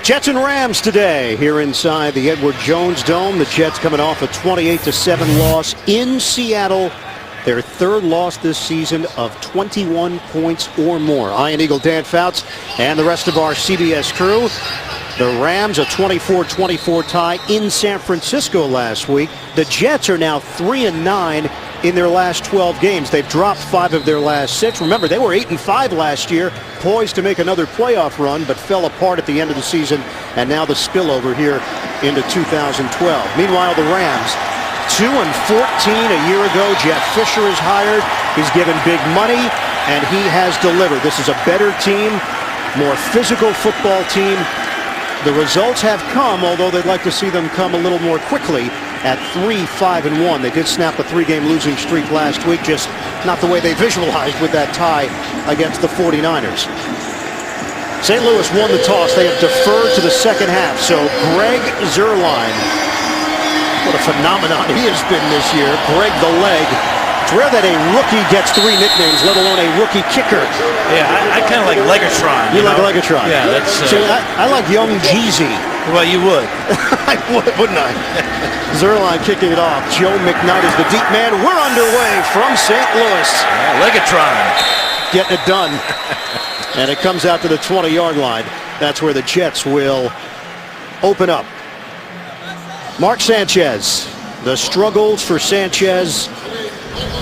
Jets and Rams today here inside the Edward Jones Dome. The Jets coming off a 28-7 loss in Seattle. Their third loss this season of 21 points or more. Ian Eagle, Dan Fouts, and the rest of our CBS crew. The Rams a 24-24 tie in San Francisco last week. The Jets are now 3-9 in their last 12 games. They've dropped 5 of their last 6. Remember, they were 8-5 last year, poised to make another playoff run, but fell apart at the end of the season, and now the spillover here into 2012. Meanwhile, the Rams 2-14 a year ago. Jeff Fisher is hired. He's given big money, and he has delivered. This is a better team, more physical football team. The results have come, although they'd like to see them come a little more quickly at 3-5-1. They did snap a 3-game losing streak last week, just not the way they visualized with that tie against the 49ers. St. Louis won the toss. They have deferred to the second half. So Greg Zuerlein, what a phenomenon he has been this year. Greg the Leg. It's rare that a rookie gets 3 nicknames, let alone a rookie kicker. Yeah, I kind of like Legatron. You like Legatron? Yeah, that's... See, I like Young Jeezy. Well, you would. I would, wouldn't I? Zuerlein kicking it off. Joe McKnight is the deep man. We're underway from St. Louis. Yeah, Legatron. Getting it done. And it comes out to the 20-yard line. That's where the Jets will open up. Mark Sanchez. The struggles for Sanchez,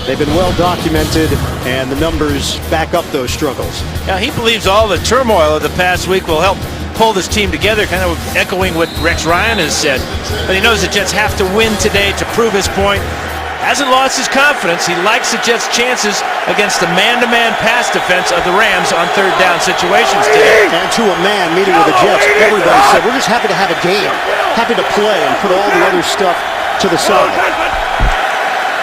they've been well documented, and the numbers back up those struggles. Yeah, he believes all the turmoil of the past week will help pull this team together, kind of echoing what Rex Ryan has said. But he knows the Jets have to win today to prove his point. Hasn't lost his confidence. He likes the Jets' chances against the man-to-man pass defense of the Rams on third down situations today. And to a man meeting with the Jets, everybody said, we're just happy to have a game, happy to play and put all the other stuff to the side.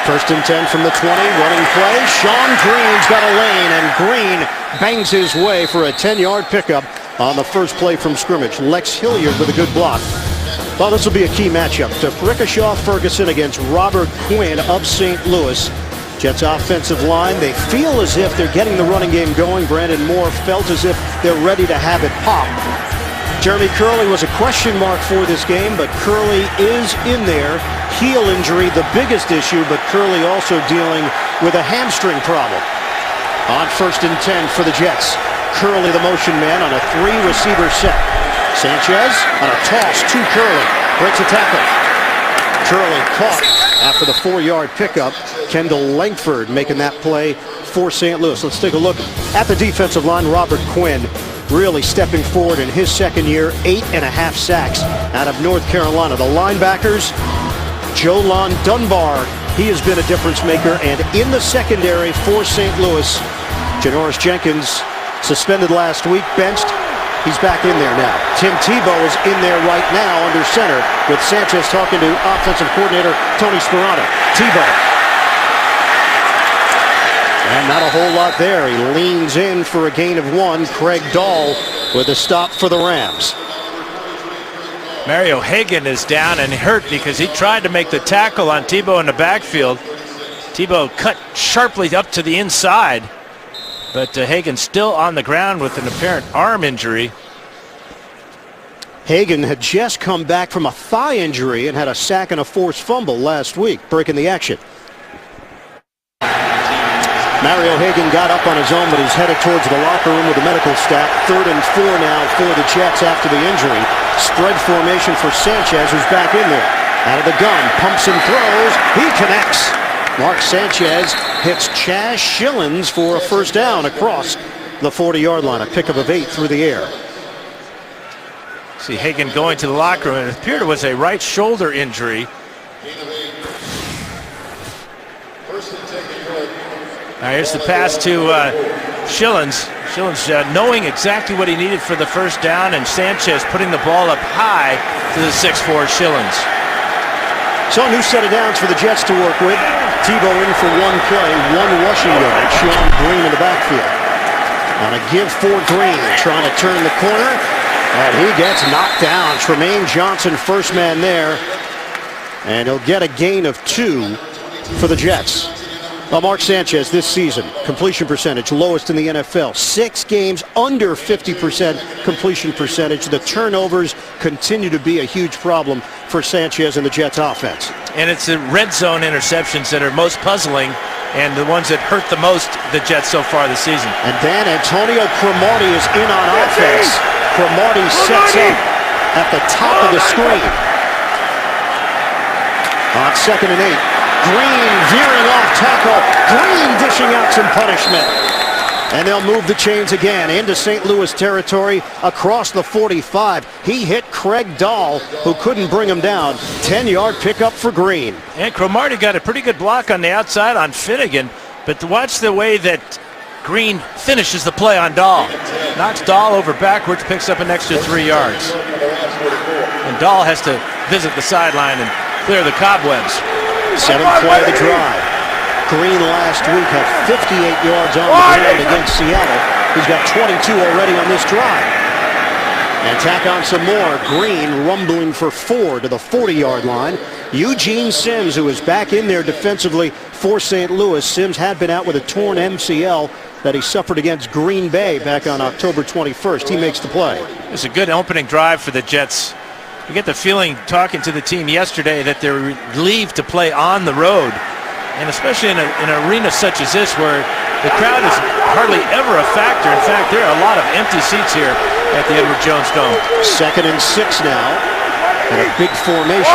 First and 10 from the 20, running play. Sean Green's got a lane, and Green bangs his way for a 10-yard pickup on the first play from scrimmage. Lex Hilliard with a good block. Well, this will be a key matchup. D'Brickashaw Ferguson against Robert Quinn of St. Louis. Jets offensive line, they feel as if they're getting the running game going. Brandon Moore felt as if they're ready to have it pop. Jeremy Curley was a question mark for this game, but Curley is in there. Heel injury, the biggest issue, but Curley also dealing with a hamstring problem. On first and 10 for the Jets. Curley, the motion man, on a 3-receiver set. Sanchez on a toss to Curley. Breaks a tackle. Curley caught after the 4-yard pickup. Kendall Langford making that play for St. Louis. Let's take a look at the defensive line. Robert Quinn really stepping forward in his second year. 8.5 sacks out of North Carolina. The linebackers, Jolon Dunbar, he has been a difference maker. And in the secondary for St. Louis, Janoris Jenkins, suspended last week, benched. He's back in there now. Tim Tebow is in there right now under center with Sanchez talking to offensive coordinator Tony Sparano. Tebow. And not a whole lot there. He leans in for a gain of 1. Craig Dahl with a stop for the Rams. Mario Hagan is down and hurt because he tried to make the tackle on Tebow in the backfield. Tebow cut sharply up to the inside. But Hagan still on the ground with an apparent arm injury. Hagan had just come back from a thigh injury and had a sack and a forced fumble last week, breaking the action. Mario Hagan got up on his own, but he's headed towards the locker room with the medical staff. 3rd and 4 now for the Jets after the injury. Spread formation for Sanchez, who's back in there. Out of the gun, pumps and throws. He connects. Mark Sanchez hits Chaz Schillens for a first down across the 40-yard line. A pickup of 8 through the air. See Hagan going to the locker room. It appeared it was a right shoulder injury. Now here's the pass to Schillens. Schillens knowing exactly what he needed for the first down, and Sanchez putting the ball up high to the 6'4" Schillens. So a new set of downs for the Jets to work with. Tebow in for 1 play, 1 rushing yard. Sean Green in the backfield. On a give for Green, trying to turn the corner, and he gets knocked down. Tremaine Johnson, first man there, and he'll get a gain of 2 for the Jets. Well, Mark Sanchez this season, completion percentage, lowest in the NFL. 6 games under 50% completion percentage. The turnovers continue to be a huge problem for Sanchez and the Jets offense. And it's the red zone interceptions that are most puzzling and the ones that hurt the most the Jets so far this season. And then Antonio Cromartie is in on offense. Cromartie sets up at the top of the screen. On 2nd and 8. Green veering off tackle. Green dishing out some punishment. And they'll move the chains again into St. Louis territory across the 45. He hit Craig Dahl, who couldn't bring him down. 10-yard pickup for Green. And Cromartie got a pretty good block on the outside on Finnegan. But watch the way that Green finishes the play on Dahl. Knocks Dahl over backwards, picks up an extra 3 yards. And Dahl has to visit the sideline and clear the cobwebs. 7th play of the drive. Green last week had 58 yards on the ground against Seattle. He's got 22 already on this drive. And tack on some more. Green rumbling for 4 to the 40-yard line. Eugene Sims, who is back in there defensively for St. Louis. Sims had been out with a torn MCL that he suffered against Green Bay back on October 21st. He makes the play. It's a good opening drive for the Jets. You get the feeling talking to the team yesterday that they're relieved to play on the road. And especially in an arena such as this where the crowd is hardly ever a factor. In fact, there are a lot of empty seats here at the Edward Jones Dome. 2nd and 6 now. And a big formation.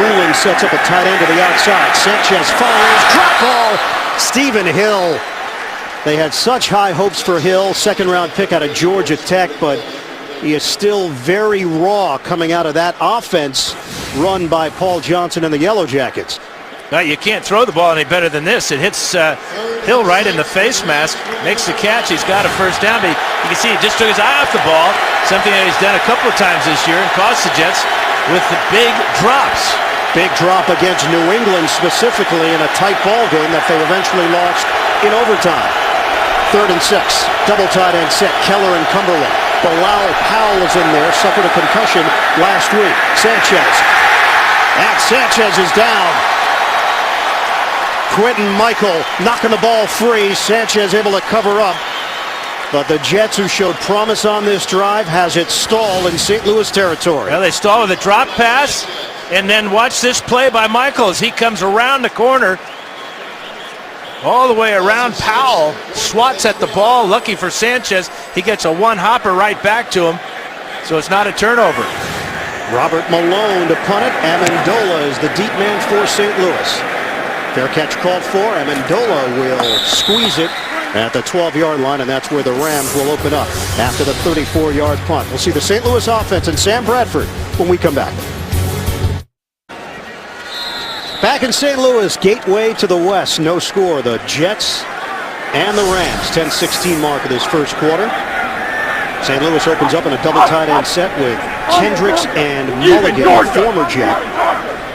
Ruling sets up a tight end to the outside. Sanchez fires. Drop ball. Stephen Hill. They had such high hopes for Hill. 2nd-round pick out of Georgia Tech, but he is still very raw coming out of that offense run by Paul Johnson and the Yellow Jackets. Now, you can't throw the ball any better than this. It hits Hill right in the face mask, makes the catch. He's got a first down, but you can see he just took his eye off the ball, something that he's done a couple of times this year and cost the Jets with the big drops. Big drop against New England specifically in a tight ball game that they eventually lost in overtime. 3rd and 6, double tight end set, Keller and Cumberland. Bilal Powell is in there, suffered a concussion last week. Sanchez. And Sanchez is down. Quentin Michael knocking the ball free. Sanchez able to cover up. But the Jets, who showed promise on this drive, has it stalled in St. Louis territory. Well, they stall with a drop pass. And then watch this play by Michael as he comes around the corner. All the way around. Powell swats at the ball. Lucky for Sanchez, he gets a one-hopper right back to him. So it's not a turnover. Robert Malone to punt it. Amendola is the deep man for St. Louis. Fair catch called for. Amendola will squeeze it at the 12-yard line, and that's where the Rams will open up after the 34-yard punt. We'll see the St. Louis offense and Sam Bradford when we come back. Back in St. Louis, gateway to the west, no score. The Jets and the Rams, 10-16 mark of this first quarter. St. Louis opens up in a double tight end set with Kendricks and Mulligan, former Jet.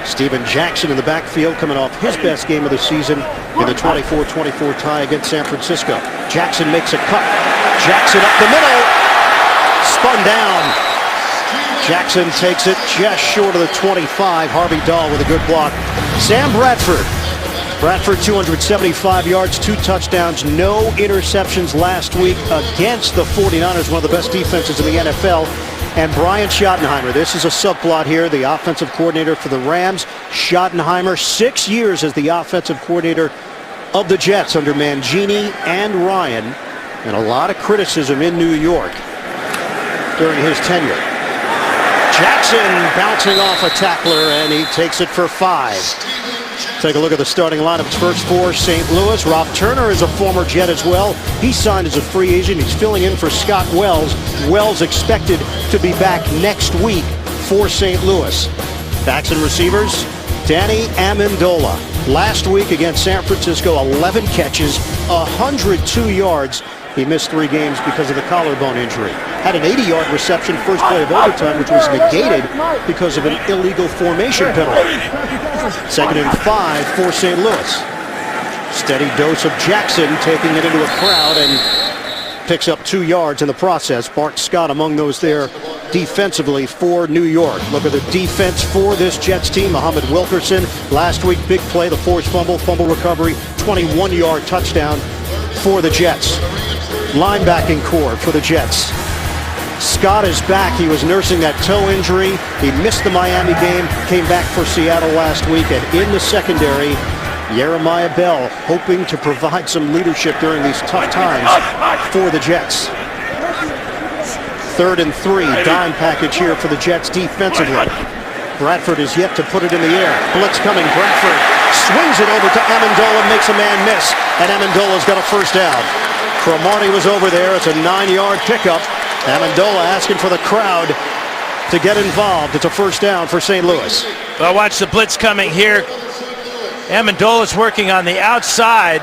Steven Jackson in the backfield coming off his best game of the season in the 24-24 tie against San Francisco. Jackson makes a cut. Jackson up the middle. Spun down. Jackson takes it just short of the 25. Harvey Dahl with a good block. Sam Bradford. Bradford 275 yards, 2 touchdowns, no interceptions last week against the 49ers, one of the best defenses in the NFL. And Brian Schottenheimer, this is a subplot here, the offensive coordinator for the Rams. Schottenheimer, 6 years as the offensive coordinator of the Jets under Mangini and Ryan. And a lot of criticism in New York during his tenure. Jackson bouncing off a tackler, and he takes it for 5. Take a look at the starting lineup. It's first for St. Louis. Rob Turner is a former Jet as well. He signed as a free agent. He's filling in for Scott Wells. Wells expected to be back next week for St. Louis. Backs and receivers, Danny Amendola. Last week against San Francisco, 11 catches, 102 yards. He missed 3 games because of the collarbone injury. Had an 80-yard reception first play of overtime, which was negated because of an illegal formation penalty. 2nd and 5 for St. Louis. Steady dose of Jackson taking it into a crowd and picks up 2 yards in the process. Bart Scott among those there defensively for New York. Look at the defense for this Jets team. Muhammad Wilkerson, last week, big play, the forced fumble recovery, 21-yard touchdown for the Jets. Linebacking core for the Jets. Scott is back. He was nursing that toe injury. He missed the Miami game, came back for Seattle last week, and in the secondary, Jeremiah Bell hoping to provide some leadership during these tough times for the Jets. 3rd and 3, dime package here for the Jets defensively. Bradford is yet to put it in the air. Blitz coming. Bradford swings it over to Amendola, makes a man miss, and Amendola's got a first down. Cromartie was over there. It's a 9-yard pickup. Amendola asking for the crowd to get involved. It's a first down for St. Louis. Well, watch the blitz coming here. Amendola's working on the outside.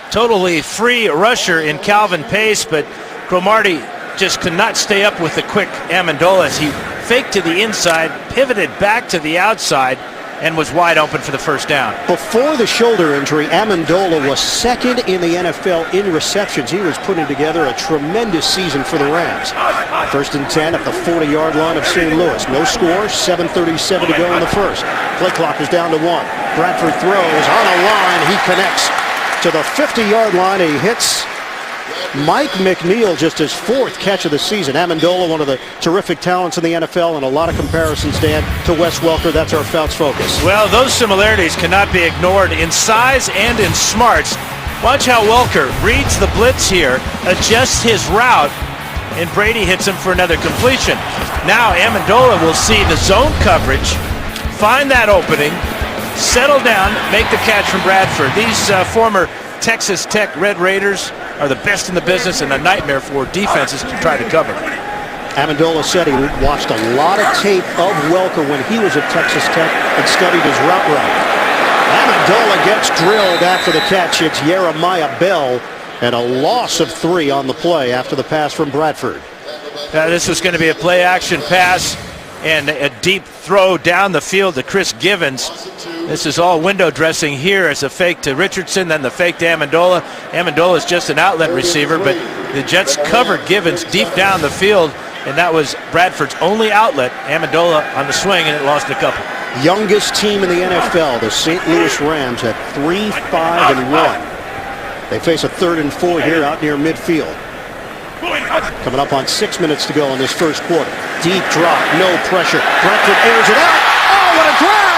Totally free rusher in Calvin Pace, but Cromartie just could not stay up with the quick Amendola as he faked to the inside, pivoted back to the outside, and was wide open for the first down. Before the shoulder injury, Amendola was second in the NFL in receptions. He was putting together a tremendous season for the Rams. 1st and 10 at the 40-yard line of St. Louis. No score, 7:37 to go in the first. Play clock is down to 1. Bradford throws on a line. He connects to the 50-yard line. He hits Mike McNeil, just his 4th catch of the season. Amendola, one of the terrific talents in the NFL, and a lot of comparisons, Dan, to Wes Welker. That's our Fouts Focus. Well, those similarities cannot be ignored in size and in smarts. Watch how Welker reads the blitz here, adjusts his route, and Brady hits him for another completion. Now Amendola will see the zone coverage, find that opening, settle down, make the catch from Bradford. These former Texas Tech Red Raiders are the best in the business and a nightmare for defenses to try to cover. Amendola said he watched a lot of tape of Welker when he was at Texas Tech and studied his route running. Amendola gets drilled after the catch. It's Jeremiah Bell, and a loss of 3 on the play after the pass from Bradford. This was going to be a play-action pass and a deep throw down the field to Chris Givens. This is all window dressing here as a fake to Richardson, then the fake to Amendola. Amendola is just an outlet receiver, but the Jets covered Givens deep down the field, and that was Bradford's only outlet. Amendola on the swing, and it lost a couple. Youngest team in the NFL, the St. Louis Rams, at 3-5-1. They face a 3rd and 4 here out near midfield. Coming up on 6 minutes to go in this first quarter. Deep drop, no pressure. Bradford airs it out. Oh, what a grab!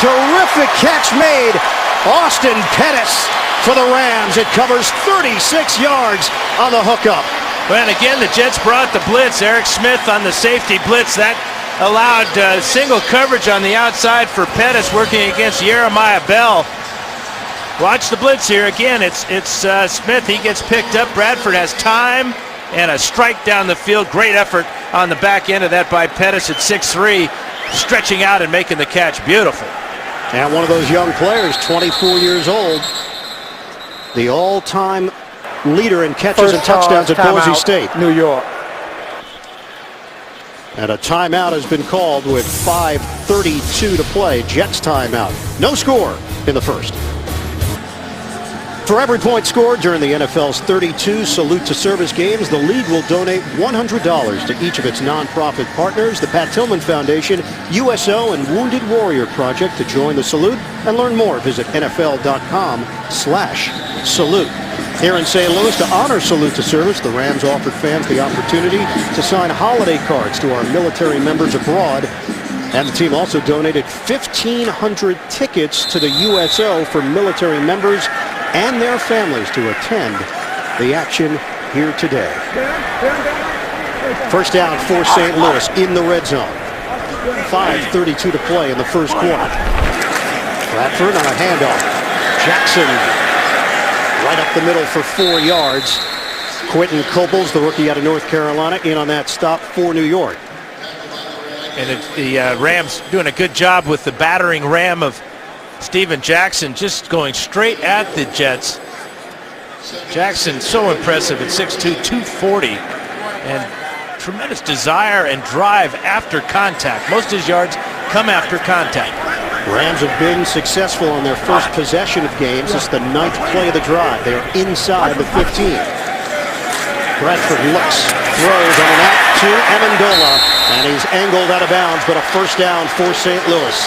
Terrific catch made. Austin Pettis for the Rams. It covers 36 yards on the hookup. Well, and again, the Jets brought the blitz. Eric Smith on the safety blitz. That allowed single coverage on the outside for Pettis working against Jeremiah Bell. Watch the blitz here. Again, it's Smith. He gets picked up. Bradford has time and a strike down the field. Great effort on the back end of that by Pettis at 6'3", stretching out and making the catch. Beautiful. And one of those young players, 24 years old, the all-time leader in catches and touchdowns at Boise State. New York. And a timeout has been called with 5:32 to play. Jets timeout. No score in the first. For every point scored during the NFL's 32 Salute to Service games, the league will donate $100 to each of its nonprofit partners, the Pat Tillman Foundation, USO, and Wounded Warrior Project. To join the salute and learn more, visit NFL.com/salute. Here in St. Louis, to honor Salute to Service, the Rams offered fans the opportunity to sign holiday cards to our military members abroad. And the team also donated 1,500 tickets to the USO for military members and their families to attend the action here today. First down for St. Louis in the red zone. 5:32 to play in the first quarter. Bradford on a handoff. Jackson right up the middle for 4 yards. Quentin Coples, the rookie out of North Carolina, in on that stop for New York. And the Rams doing a good job with the battering ram of Steven Jackson, just going straight at the Jets. Jackson so impressive at 6'2", 240, and tremendous desire and drive after contact. Most of his yards come after contact. Rams have been successful on their first possession of games. It's the 9th play of the drive. They're inside the 15. Bradford looks, throws on an out to Amendola, and he's angled out of bounds, but a first down for St. Louis.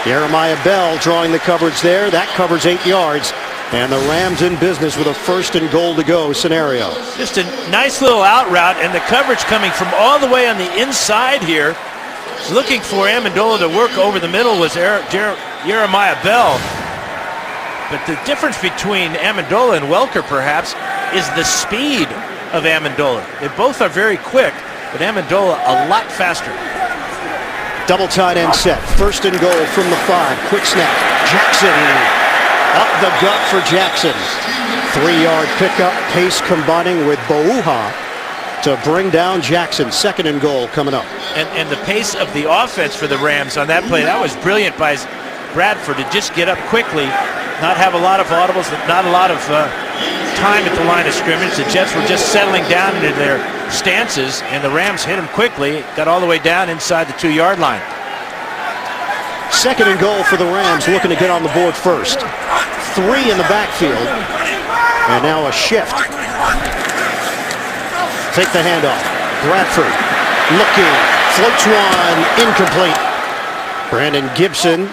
Jeremiah Bell drawing the coverage there. That covers 8 yards. And the Rams in business with a first and goal to go scenario. Just a nice little out route, and the coverage coming from all the way on the inside here. Looking for Amendola to work over the middle was Jeremiah Bell. But the difference between Amendola and Welker, perhaps, is the speed of Amendola. They both are very quick, but Amendola a lot faster. Double tight end set. First and goal from the 5. Quick snap. Jackson. Up the gut for Jackson. 3-yard pickup. Pace combining with Bouha to bring down Jackson. Second and goal coming up. And the pace of the offense for the Rams on that play, that was brilliant by Bradford to just get up quickly, not have a lot of audibles, not a lot of time at the line of scrimmage. The Jets were just settling down into their stances, and the Rams hit them quickly, got all the way down inside the 2-yard line. Second and goal for the Rams, looking to get on the board first. 3 in the backfield, and now a shift. Take the handoff. Bradford looking, floats one, incomplete. Brandon Gibson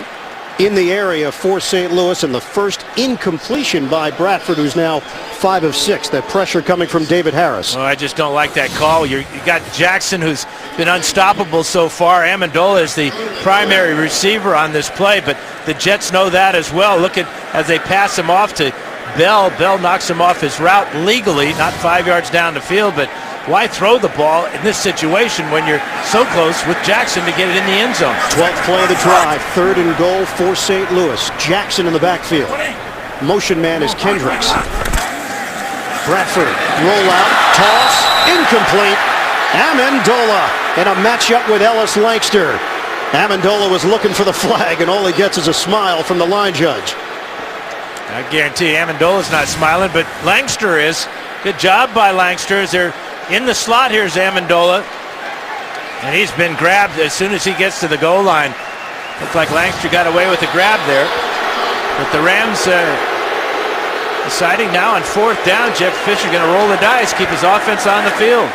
in the area for St. Louis, and the first incompletion by Bradford, who's now 5 of 6. That pressure coming from David Harris. Well, I just don't like that call. You got Jackson, who's been unstoppable so far. Amendola is the primary receiver on this play, but the Jets know that as well. Look at as they pass him off to Bell. Bell knocks him off his route legally, not 5 yards down the field, but why throw the ball in this situation when you're so close with Jackson to get it in the end zone? 12th play of the drive, third and goal for St. Louis. Jackson in the backfield. Motion man is Kendricks. Bradford, roll out, toss, incomplete. Amendola in a matchup with Ellis Langster. Amendola was looking for the flag, and all he gets is a smile from the line judge. I guarantee Amendola's not smiling, but Langster is. Good job by Langster as they're in the slot. Here's Amendola, and he's been grabbed as soon as he gets to the goal line. Looks like Langster got away with the grab there, but the Rams deciding now on 4th down. Jeff Fisher going to roll the dice, keep his offense on the field.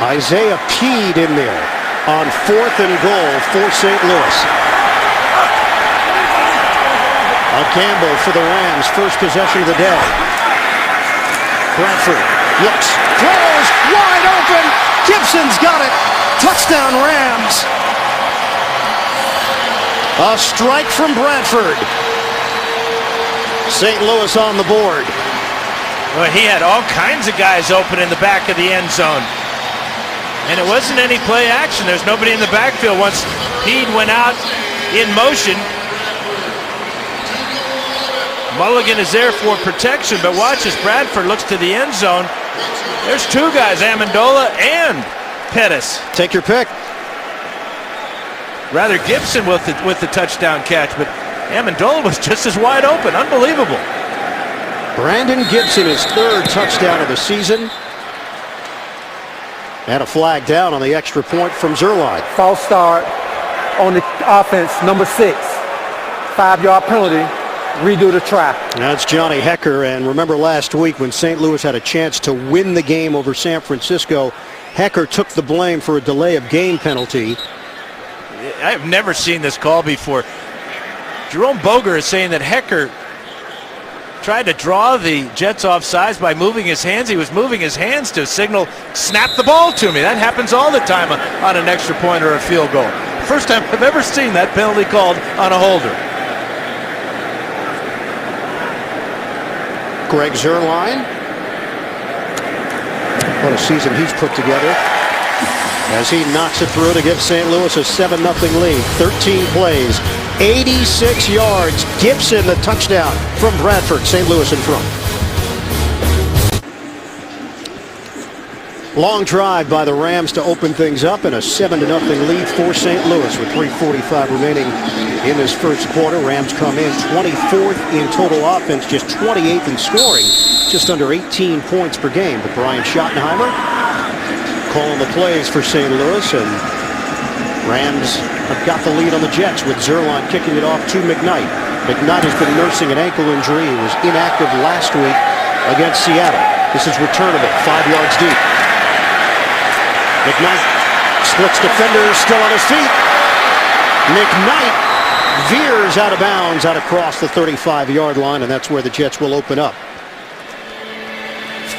Isaiah Peed in there on 4th and goal for St. Louis. A gamble for the Rams, first possession of the day. Bradford looks, throws, wide open. Gibson's got it. Touchdown Rams. A strike from Bradford. St. Louis on the board. Well, he had all kinds of guys open in the back of the end zone. And it wasn't any play action. There's nobody in the backfield once Peed went out in motion. Mulligan is there for protection, but watch as Bradford looks to the end zone. There's 2 guys, Amendola and Pettis. Take your pick. Rather Gibson with the touchdown catch, but Amendola was just as wide open. Unbelievable. Brandon Gibson, his 3rd touchdown of the season. And a flag down on the extra point from Zuerlein. False start on the offense, number 6. 5-yard penalty. Redo the try. That's Johnny Hekker, and remember last week when St. Louis had a chance to win the game over San Francisco, Hekker took the blame for a delay of game penalty. I've never seen this call before. Jerome Boger is saying that Hekker tried to draw the Jets off sides by moving his hands. He was moving his hands to signal, snap the ball to me. That happens all the time on an extra point or a field goal. First time I've ever seen that penalty called on a holder. Greg Zuerlein. What a season he's put together as he knocks it through to give St. Louis a 7-0 lead. 13 plays, 86 yards. Gibson the touchdown from Bradford. St. Louis in front. Long drive by the Rams to open things up, and a 7-0 lead for St. Louis with 3:45 remaining in this first quarter. Rams come in 24th in total offense, just 28th in scoring, just under 18 points per game. But Brian Schottenheimer calling the plays for St. Louis, and Rams have got the lead on the Jets with Zuerlein kicking it off to McKnight. McKnight has been nursing an ankle injury. He was inactive last week against Seattle. This is returnable, 5 yards deep. McKnight splits defenders, still on his feet. McKnight veers out of bounds out across the 35-yard line, and that's where the Jets will open up.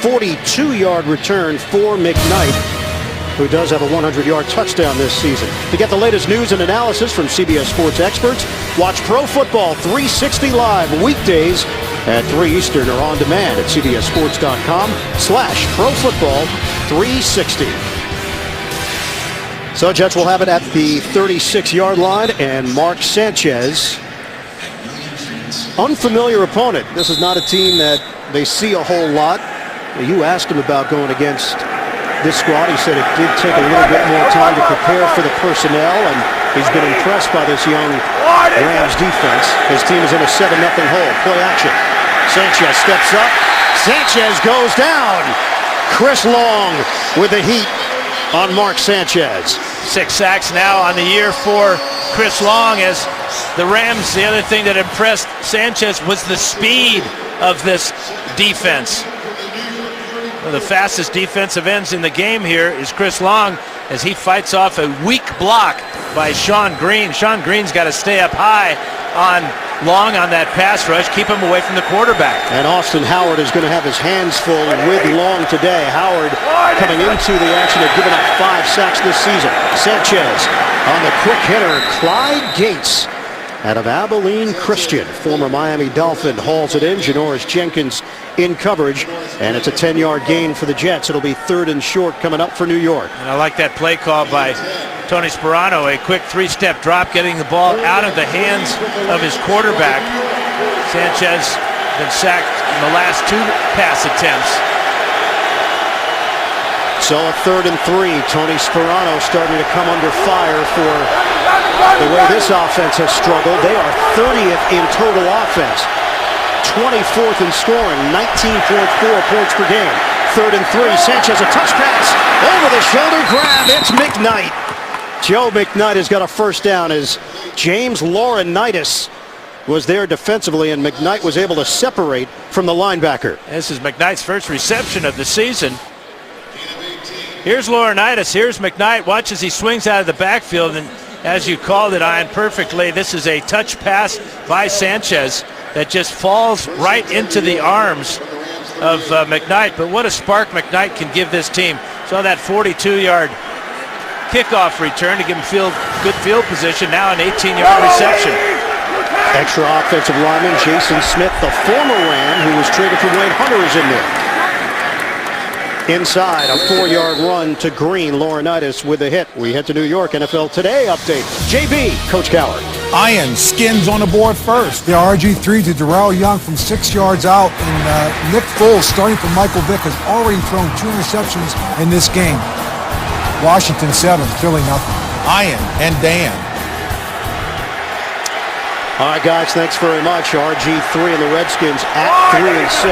42-yard return for McKnight, who does have a 100-yard touchdown this season. To get the latest news and analysis from CBS Sports experts, watch Pro Football 360 live weekdays at 3 Eastern or on demand at cbssports.com/Pro Football 360. So Jets will have it at the 36-yard line, and Mark Sanchez, unfamiliar opponent. This is not a team that they see a whole lot. You asked him about going against this squad. He said it did take a little bit more time to prepare for the personnel, and he's been impressed by this young Rams defense. His team is in a 7-0 hole. Play action. Sanchez steps up. Sanchez goes down. Chris Long with the heat on Mark Sanchez. 6 sacks now on the year for Chris Long. As the Rams, the other thing that impressed Sanchez was the speed of this defense. One of the fastest defensive ends in the game here is Chris Long, as he fights off a weak block by Sean Green. Sean Green's got to stay up high on Long on that pass rush, keep him away from the quarterback. And Austin Howard is going to have his hands full with Long today. Howard coming into the action, had given up 5 sacks this season. Sanchez on the quick hitter, Clyde Gates out of Abilene Christian. Former Miami Dolphin hauls it in. Janoris Jenkins in coverage, and it's a 10-yard gain for the Jets. It'll be 3rd and short coming up for New York. And I like that play call by Tony Sperano, a quick 3-step drop, getting the ball out of the hands of his quarterback. Sanchez been sacked in the last 2 pass attempts. So a 3rd and 3. Tony Sperano starting to come under fire for the way this offense has struggled. They are 30th in total offense, 24th in scoring, 19.4 points per game. 3rd and 3. Sanchez, a touch pass over the shoulder grab. It's McKnight. Joe McKnight has got a first down as James Laurinaitis was there defensively, and McKnight was able to separate from the linebacker. This is McKnight's first reception of the season. Here's Laurinaitis. Here's McKnight. Watch as he swings out of the backfield, and as you called it, Ian, perfectly, this is a touch pass by Sanchez that just falls right into the arms of McKnight. But what a spark McKnight can give this team. Saw that 42-yard kickoff return to give him good field position. Now an 18-yard reception. Extra offensive lineman Jason Smith, the former Ram who was traded for Wayne Hunter, is in there. Inside, a 4-yard run to Green. Laurinaitis with a hit. We head to New York. NFL Today update. JB, Coach Coward. Iron Skins on the board first. The RG3 to Darrell Young from 6 yards out. And Nick Foles, starting from Michael Vick, has already thrown 2 interceptions in this game. Washington 7, Philly nothing. Ian and Dan. All right, guys, thanks very much. RG3 and the Redskins at 3 and 6.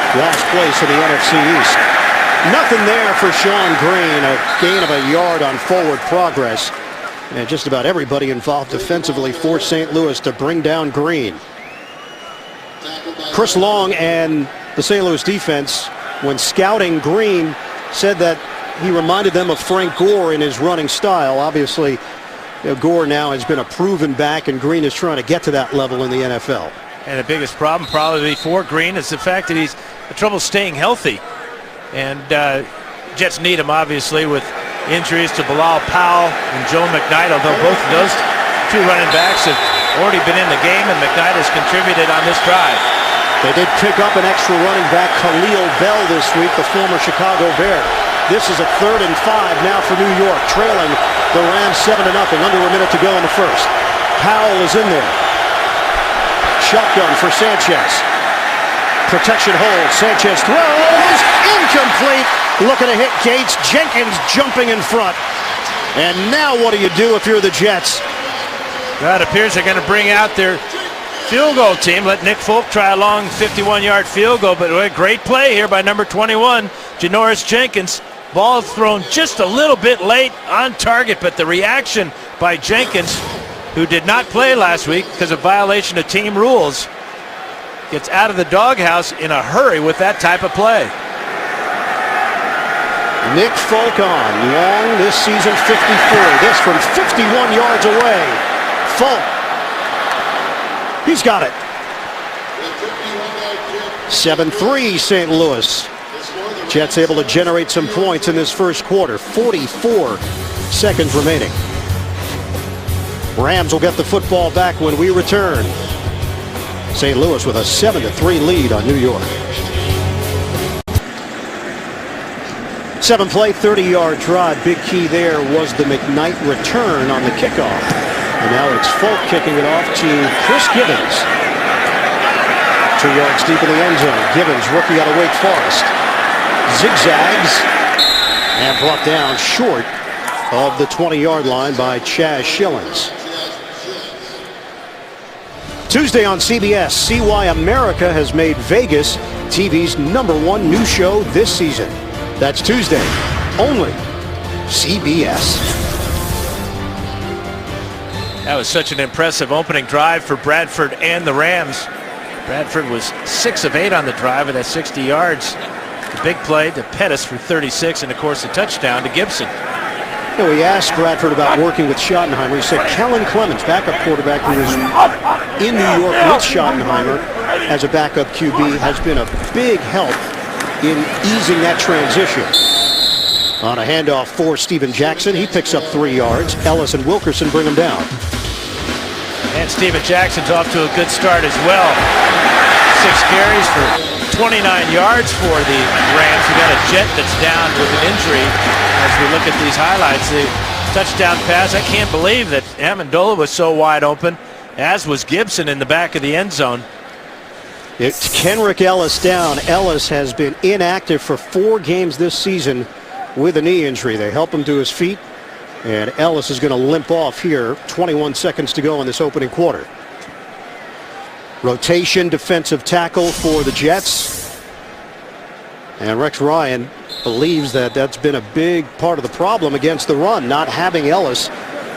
Last place in the NFC East. Nothing there for Sean Green. A gain of a yard on forward progress. And just about everybody involved defensively for St. Louis to bring down Green. Chris Long and the St. Louis defense, when scouting Green, said that he reminded them of Frank Gore in his running style. Obviously, Gore now has been a proven back, and Green is trying to get to that level in the NFL. And the biggest problem probably for Green is the fact that he's had trouble staying healthy. And Jets need him, obviously, with injuries to Bilal Powell and Joe McKnight, although both of those 2 running backs have already been in the game, and McKnight has contributed on this drive. They did pick up an extra running back, Khalil Bell, this week, the former Chicago Bear. This is a 3rd and 5 now for New York, trailing the Rams 7-0, under a minute to go in the first. Powell is in there. Shotgun for Sanchez. Protection hold. Sanchez throws. Incomplete. Looking to hit Gates. Jenkins jumping in front. And now what do you do if you're the Jets? Well, it appears they're going to bring out their field goal team. Let Nick Folk try a long 51-yard field goal. But a great play here by number 21, Janoris Jenkins. Ball thrown just a little bit late on target, but the reaction by Jenkins, who did not play last week because of violation of team rules, gets out of the doghouse in a hurry with that type of play. Nick Folk on. Long this season, 54. This from 51 yards away. Folk. He's got it. 7-3 St. Louis. Jets able to generate some points in this first quarter. 44 seconds remaining. Rams will get the football back when we return. St. Louis with a 7-3 lead on New York. 7-play, 30-yard drive. Big key there was the McKnight return on the kickoff. And now it's Folk kicking it off to Chris Gibbons. 2 yards deep in the end zone. Gibbons, rookie out of Wake Forest. Zigzags and brought down short of the 20-yard line by Chaz Schillens. Tuesday on CBS, see why America has made Vegas TV's #1 news show this season. That's Tuesday, only CBS. That was such an impressive opening drive for Bradford and the Rams. Bradford was 6 of 8 on the drive with that 60 yards. The big play to Pettis for 36, and of course the touchdown to Gibson. You know, we asked Bradford about working with Schottenheimer. He said Kellen Clemens, backup quarterback who was in New York with Schottenheimer as a backup QB, has been a big help in easing that transition. On a handoff for Steven Jackson, he picks up 3 yards. Ellis and Wilkerson bring him down. And Steven Jackson's off to a good start as well. 6 carries for 29 yards for the Rams. We got a Jet that's down with an injury. As we look at these highlights, the touchdown pass, I can't believe that Amendola was so wide open, as was Gibson in the back of the end zone. It's Kenrick Ellis down. Ellis has been inactive for 4 games this season with a knee injury. They help him to his feet, and Ellis is going to limp off here. 21 seconds to go in this opening quarter. Rotation defensive tackle for the Jets. And Rex Ryan believes that that's been a big part of the problem against the run, not having Ellis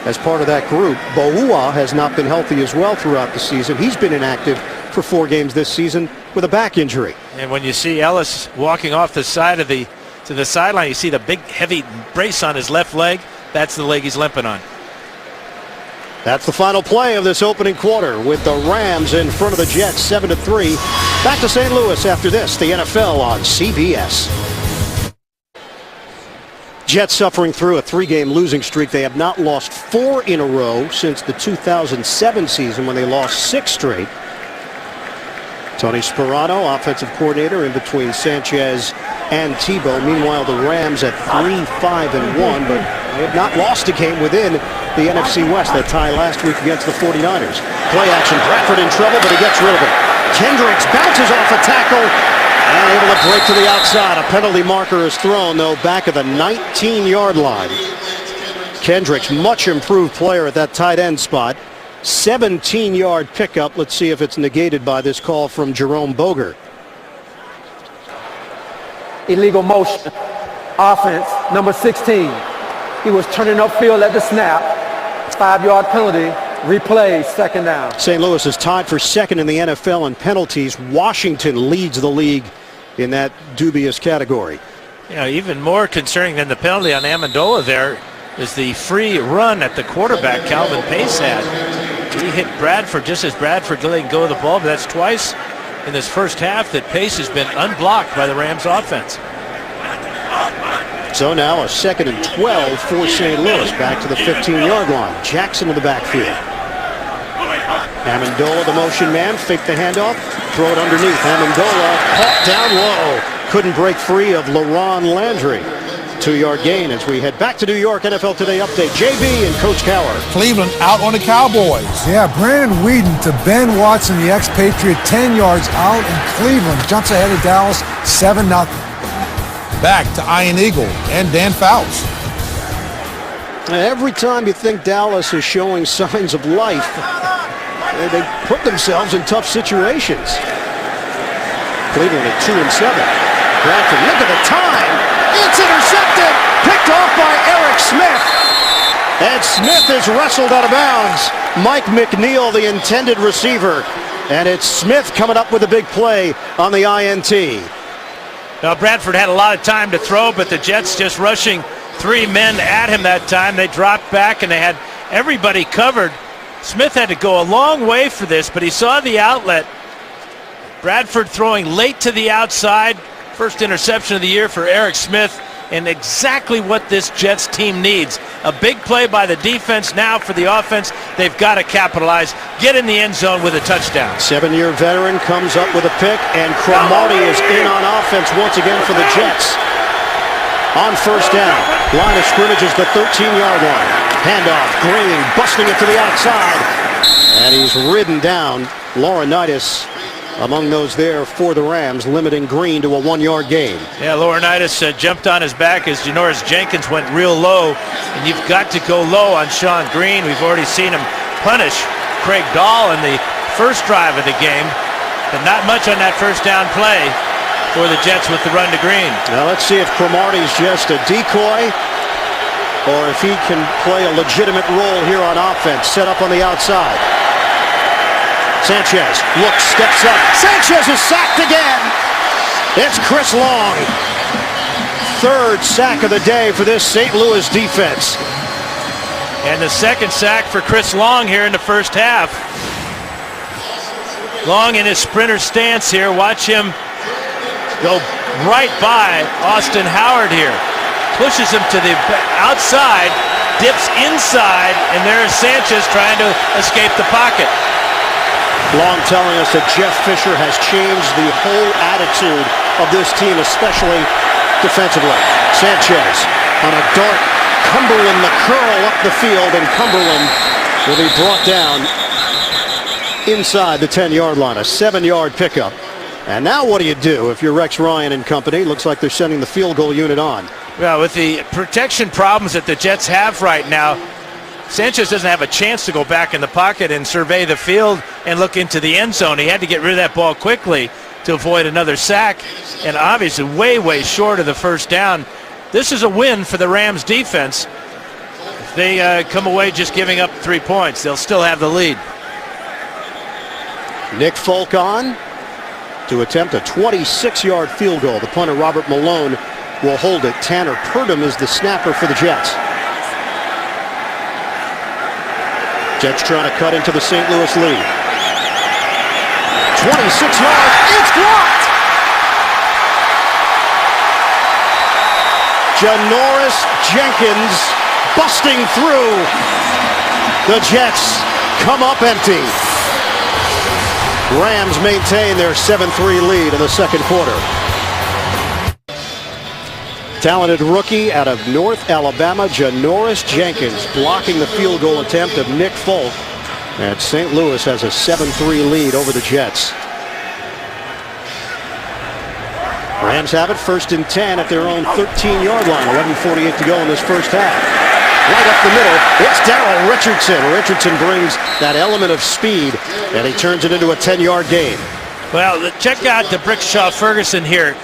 as part of that group. Boua has not been healthy as well throughout the season. He's been inactive for 4 games this season with a back injury. And when you see Ellis walking off the side of the sideline, you see the big heavy brace on his left leg. That's the leg he's limping on. That's the final play of this opening quarter with the Rams in front of the Jets 7-3. Back to St. Louis after this, the NFL on CBS. Jets suffering through a 3-game losing streak. They have not lost 4 in a row since the 2007 season when they lost 6 straight. Tony Sparano, offensive coordinator, in between Sanchez and Tebow. Meanwhile, the Rams at 3-5-1, but they have not lost a game within the NFC West. That tie last week against the 49ers. Play action, Bradford in trouble, but he gets rid of it. Kendricks bounces off a tackle and able to break to the outside. A penalty marker is thrown, though, back at the 19-yard line. Kendricks, much improved player at that tight end spot. 17-yard pickup. Let's see if it's negated by this call from Jerome Boger. Illegal motion. Offense, number 16. He was turning upfield at the snap. 5-yard penalty. Replay, second down. St. Louis is tied for second in the NFL in penalties. Washington leads the league in that dubious category. You know, even more concerning than the penalty on Amendola there is the free run at the quarterback Calvin Pace had. He hit Bradford just as Bradford letting go of the ball, but that's twice in this first half that Pace has been unblocked by the Rams offense. So now a 2nd and 12 for St. Louis, back to the 15-yard line. Jackson in the backfield. Amendola, the motion man, fake the handoff, throw it underneath. Amendola caught down low, couldn't break free of LaRon Landry. 2-yard gain as we head back to New York. NFL Today update. JB and Coach Cowher. Cleveland out on the Cowboys. Yeah, Brandon Whedon to Ben Watson, the ex-Patriot, 10 yards out, and Cleveland jumps ahead of Dallas 7-0. Back to Ian Eagle and Dan Fouts. Every time you think Dallas is showing signs of life, they put themselves in tough situations. Cleveland at 2-7. Bradford, look at the time. It's intercepted, picked off by Eric Smith. And Smith is wrestled out of bounds. Mike McNeil, the intended receiver. And it's Smith coming up with a big play on the INT. Well, Bradford had a lot of time to throw, but the Jets just rushing 3 men at him that time. They dropped back and they had everybody covered. Smith had to go a long way for this, but he saw the outlet. Bradford throwing late to the outside. First interception of the year for Eric Smith, and exactly what this Jets team needs. A big play by the defense. Now for the offense, they've got to capitalize, get in the end zone with a touchdown. 7-year veteran comes up with a pick, and Cromartie is in on offense once again for the Jets. On first down, line of scrimmage is the 13-yard line. Handoff, Green busting it to the outside, and he's ridden down. Laurinaitis among those there for the Rams, limiting Green to a 1-yard gain. Yeah, Laurinaitis jumped on his back as Janoris Jenkins went real low, and you've got to go low on Sean Green. We've already seen him punish Craig Dahl in the first drive of the game, but not much on that first down play for the Jets with the run to Green. Now let's see if Cromartie's just a decoy or if he can play a legitimate role here on offense. Set up on the outside. Sanchez looks, steps up. Sanchez is sacked again. It's Chris Long. 3rd sack of the day for this St. Louis defense. And the 2nd sack for Chris Long here in the first half. Long in his sprinter stance here. Watch him go right by Austin Howard here. Pushes him to the outside, dips inside, and there's Sanchez trying to escape the pocket. Long telling us that Jeff Fisher has changed the whole attitude of this team, especially defensively. Sanchez on a dart. Cumberland the curl up the field, and Cumberland will be brought down inside the 10-yard line. A 7-yard pickup. And now what do you do if you're Rex Ryan and company? Looks like they're sending the field goal unit on. Well, with the protection problems that the Jets have right now, Sanchez doesn't have a chance to go back in the pocket and survey the field and look into the end zone. He had to get rid of that ball quickly to avoid another sack, and obviously way short of the first down. This is a win for the Rams defense. If they come away just giving up 3 points, they'll still have the lead. Nick Folk on to attempt a 26-yard field goal. The punter, Robert Malone, will hold it. Tanner Purdom is the snapper for the Jets. Jets trying to cut into the St. Louis lead. 26 yards. It's blocked. Janoris Jenkins busting through. The Jets come up empty. Rams maintain their 7-3 lead in the second quarter. Talented rookie out of North Alabama, Janoris Jenkins, blocking the field goal attempt of Nick Folk. And St. Louis has a 7-3 lead over the Jets. Rams have it 1st and 10 at their own 13-yard line. 11:48 to go in this first half. Right up the middle, it's Daryl Richardson. Richardson brings that element of speed, and he turns it into a 10-yard gain. Well, check out the Brickshaw Ferguson here.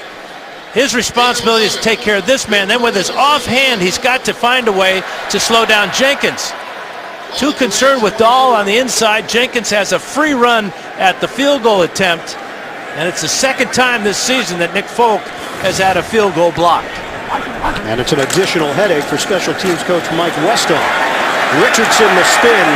His responsibility is to take care of this man. Then with his offhand, he's got to find a way to slow down Jenkins. Too concerned with Dahl on the inside. Jenkins has a free run at the field goal attempt, and it's the 2nd time this season that Nick Folk has had a field goal blocked. And it's an additional headache for special teams coach Mike Westall. Richardson the spin.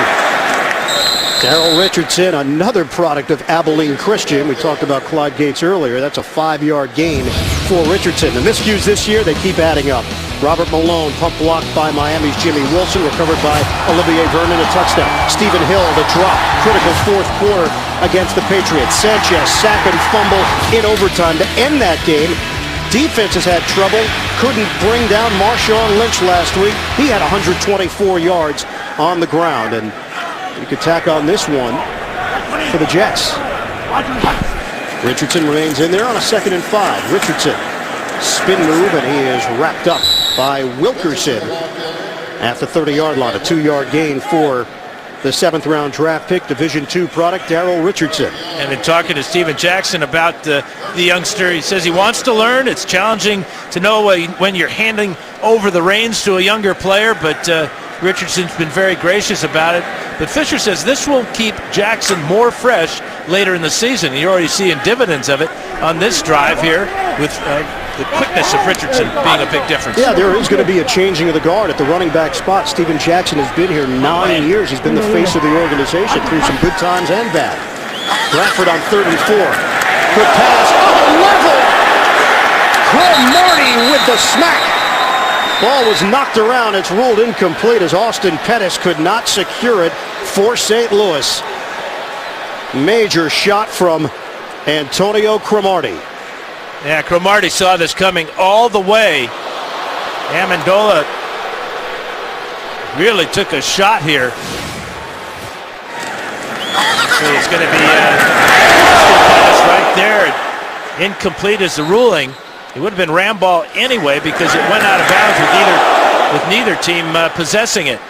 Daryl Richardson, another product of Abilene Christian. We talked about Clyde Gates earlier. That's a 5-yard gain for Richardson. The miscues this year, they keep adding up. Robert Malone, pump blocked by Miami's Jimmy Wilson, recovered by Olivier Vernon, a touchdown. Stephen Hill, the drop, critical 4th quarter against the Patriots. Sanchez, sack and fumble in overtime to end that game. Defense has had trouble, couldn't bring down Marshawn Lynch last week. He had 124 yards on the ground, and you could tack on this one for the Jets. Richardson remains in there on a 2nd and 5. Richardson, spin move, and he is wrapped up by Wilkerson at the 30-yard line. A 2-yard gain for the 7th-round draft pick, Division II product, Daryl Richardson. And in talking to Steven Jackson about the youngster, he says he wants to learn. It's challenging to know when you're handing over the reins to a younger player, but Richardson's been very gracious about it. But Fisher says this will keep Jackson more fresh later in the season. You're already seeing dividends of it on this drive here with the quickness of Richardson being a big difference. Yeah, there is going to be a changing of the guard at the running back spot. Steven Jackson has been here 9 years. He's been the face of the organization through some good times and bad. Bradford on 3rd and 4. Good pass. Oh, level! Cromartie with the smack. Ball was knocked around. It's ruled incomplete as Austin Pettis could not secure it for St. Louis. Major shot from Antonio Cromartie. Yeah, Cromartie saw this coming all the way. Amendola really took a shot here. So it's going to be right there. Incomplete is the ruling. It would have been ram ball anyway because it went out of bounds with neither team possessing it.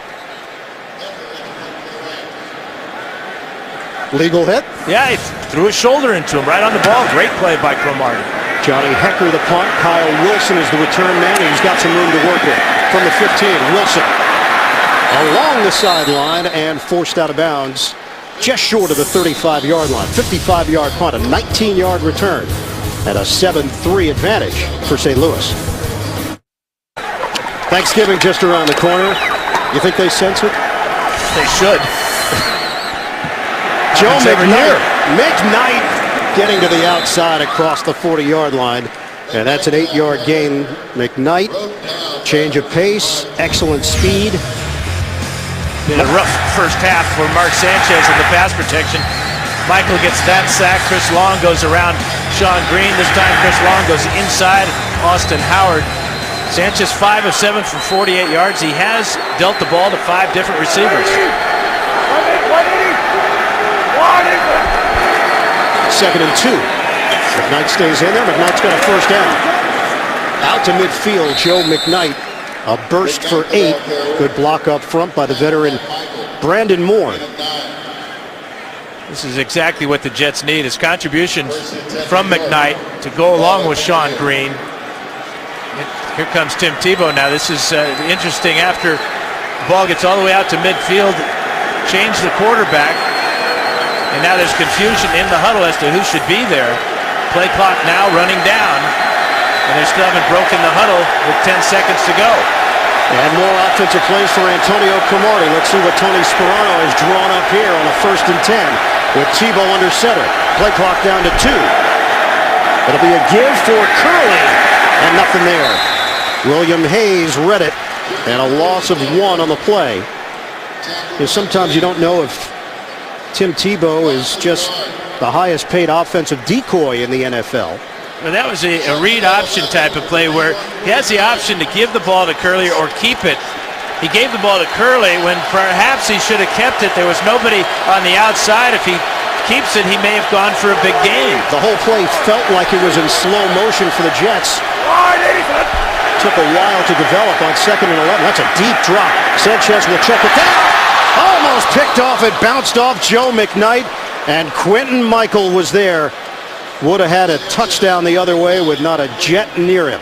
Legal hit. Yeah, he threw his shoulder into him right on the ball. Great play by Cromartie. Johnny Hecker the punt. Kyle Wilson is the return man. He's got some room to work with. From the 15, Wilson along the sideline and forced out of bounds just short of the 35-yard line. 55-yard punt, a 19-yard return, and a 7-3 advantage for St. Louis. Thanksgiving just around the corner. You think they sense it? They should. Joe McKnight getting to the outside across the 40-yard line, and that's an 8-yard gain. McKnight, change of pace, excellent speed. Been a rough first half for Mark Sanchez in the pass protection. Michael gets that sack. Chris Long goes around Sean Green. This time Chris Long goes inside Austin Howard. Sanchez 5 of 7 for 48 yards. He has dealt the ball to 5 different receivers. 2nd and 2. McKnight stays in there. McKnight's got a first down. Out to midfield, Joe McKnight. A burst for 8. Good block up front by the veteran Brandon Moore. This is exactly what the Jets need. His contribution from McKnight to go along with Sean Green. Here comes Tim Tebow now. This is interesting after the ball gets all the way out to midfield. Change the quarterback. And now there's confusion in the huddle as to who should be there. Play clock now running down. And they still haven't broken the huddle with 10 seconds to go. And more offensive plays for Antonio Cromartie. Let's see what Tony Sperano has drawn up here on a 1st and 10 with Tebow under center. Play clock down to 2. It'll be a give for Curley. And nothing there. William Hayes read it. And a loss of 1 on the play. Because sometimes you don't know if Tim Tebow is just the highest paid offensive decoy in the NFL. Well, that was a read option type of play where he has the option to give the ball to Curley or keep it. He gave the ball to Curley when perhaps he should have kept it. There was nobody on the outside. If he keeps it, he may have gone for a big gain. The whole play felt like it was in slow motion for the Jets. Took a while to develop on 2nd and 11. That's a deep drop. Sanchez will check it down. Almost picked off. It bounced off Joe McKnight, and Quentin Michael was there. Would have had a touchdown the other way with not a jet near him.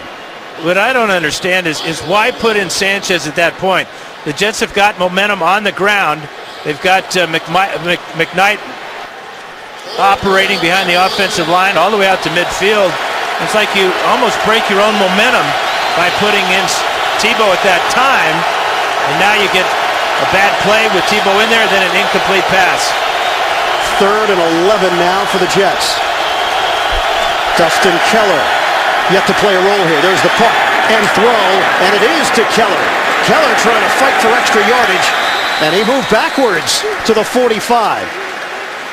What I don't understand is why put in Sanchez at that point? The Jets have got momentum on the ground. They've got McKnight operating behind the offensive line all the way out to midfield. It's like you almost break your own momentum by putting in Tebow at that time. And now you get a bad play with Tebow in there, then an incomplete pass. 3rd and 11 now for the Jets. Dustin Keller yet to play a role here. There's the punt and throw, and it is to Keller. Keller trying to fight for extra yardage, and he moved backwards to the 45.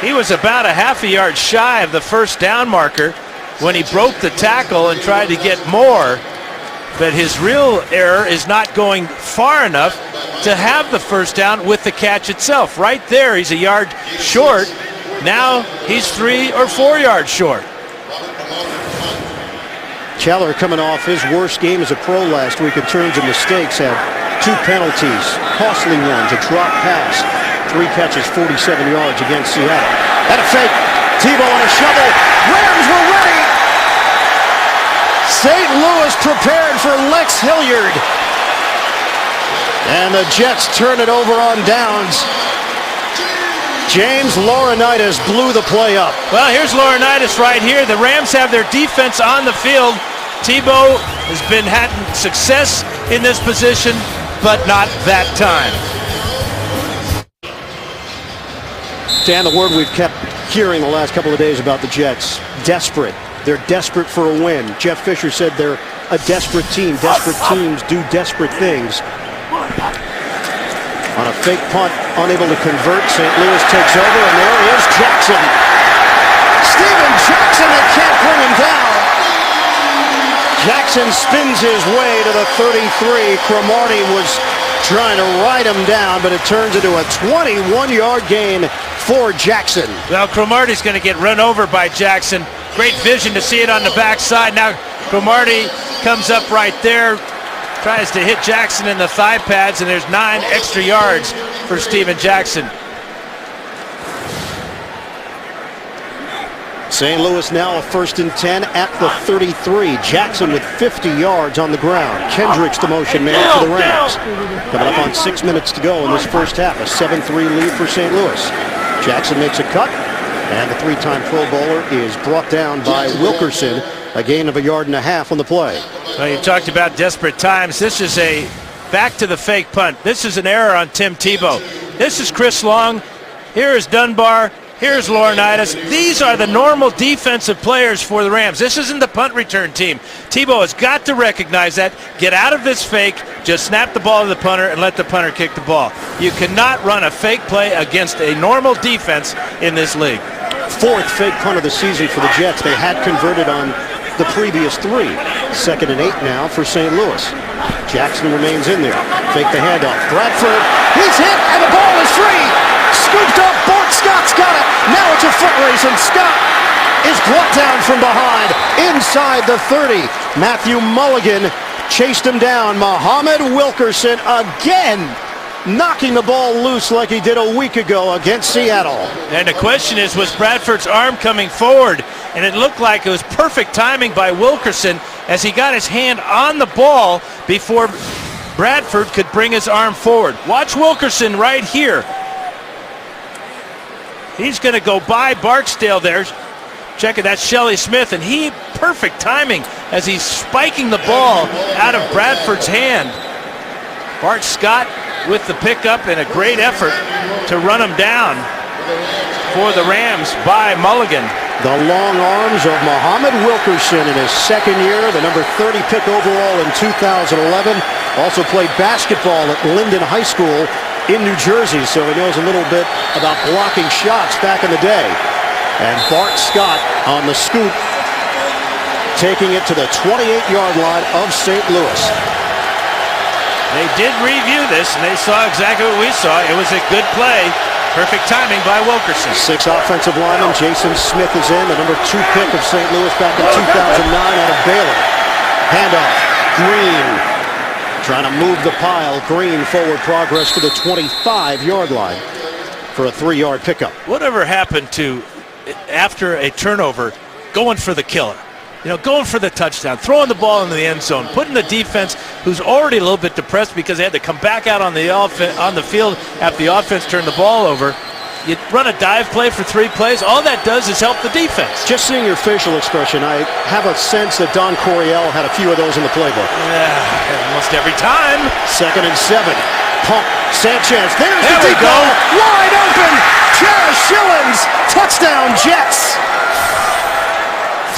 He was about a half a yard shy of the first down marker when he broke the tackle and tried to get more. But his real error is not going far enough to have the first down with the catch itself. Right there, he's a yard short. Now he's 3 or 4 yards short. Keller coming off his worst game as a pro last week in terms of mistakes. Had 2 penalties, costly ones, a drop pass. 3 catches, 47 yards against Seattle. And a fake. Tebow on a shovel. Rams were ready. St. Louis prepared for Lex Hilliard. And the Jets turn it over on downs. James Laurinaitis blew the play up. Well, here's Laurinaitis right here. The Rams have their defense on the field. Tebow has been having success in this position, but not that time. Dan, the word we've kept hearing the last couple of days about the Jets, desperate. They're desperate for a win. Jeff Fisher said they're a desperate team. Desperate teams do desperate things. On a fake punt, unable to convert, St. Louis takes over, and there is Jackson. Steven Jackson, they can't bring him down. Jackson spins his way to the 33. Cromartie was trying to ride him down, but it turns into a 21-yard gain for Jackson. Well, Cromartie's going to get run over by Jackson. Great vision to see it on the backside. Now Cromartie comes up right there, tries to hit Jackson in the thigh pads, and there's 9 extra yards for Steven Jackson. St. Louis now a 1st and 10 at the 33. Jackson with 50 yards on the ground. Kendricks the motion man for the Rams. Coming up on 6 minutes to go in this first half. A 7-3 lead for St. Louis. Jackson makes a cut, and the 3-time Pro Bowler is brought down by Wilkerson. A gain of 1.5 yards on the play. Well, you talked about desperate times. This is a back to the fake punt. This is an error on Tim Tebow. This is Chris Long. Here is Dunbar. Here's Laurinaitis. These are the normal defensive players for the Rams. This isn't the punt return team. Tebow has got to recognize that, get out of this fake, just snap the ball to the punter and let the punter kick the ball. You cannot run a fake play against a normal defense in this league. 4th fake punt of the season for the Jets. They had converted on the previous 3. 2nd and 8 now for St. Louis. Jackson remains in there. Fake the handoff. Bradford, he's hit, and the ball is free. Scooped up, Bart Scott's got it. Now it's a foot race, and Scott is brought down from behind inside the 30. Matthew Mulligan chased him down. Muhammad Wilkerson again knocking the ball loose like he did a week ago against Seattle. And the question is, was Bradford's arm coming forward? And it looked like it was perfect timing by Wilkerson as he got his hand on the ball before Bradford could bring his arm forward. Watch Wilkerson right here. He's going to go by Barksdale there. Check it, that's Shelley Smith, and perfect timing as he's spiking the ball out of Bradford's hand. Bart Scott with the pickup and a great effort to run him down for the Rams by Mulligan. The long arms of Muhammad Wilkerson in his 2nd year, the number 30 pick overall in 2011. Also played basketball at Linden High School in New Jersey, so he knows a little bit about blocking shots back in the day. And Bart Scott on the scoop, taking it to the 28-yard line of St. Louis. They did review this, and they saw exactly what we saw. It was a good play. Perfect timing by Wilkerson. 6 offensive linemen. Jason Smith is in, the number 2 pick of St. Louis back in 2009 out of Baylor. Handoff. Green trying to move the pile. Green forward progress to the 25-yard line for a 3-yard pickup. Whatever happened to, after a turnover, going for the killer? You know, going for the touchdown, throwing the ball into the end zone, putting the defense, who's already a little bit depressed because they had to come back out on the field after the offense turned the ball over. You run a dive play for 3 plays. All that does is help the defense. Just seeing your facial expression, I have a sense that Don Coryell had a few of those in the playbook. Yeah, almost every time. 2nd and 7. Pump. Sanchez. There's There the we go. Wide open. Chaz Schillens. Touchdown, Jets.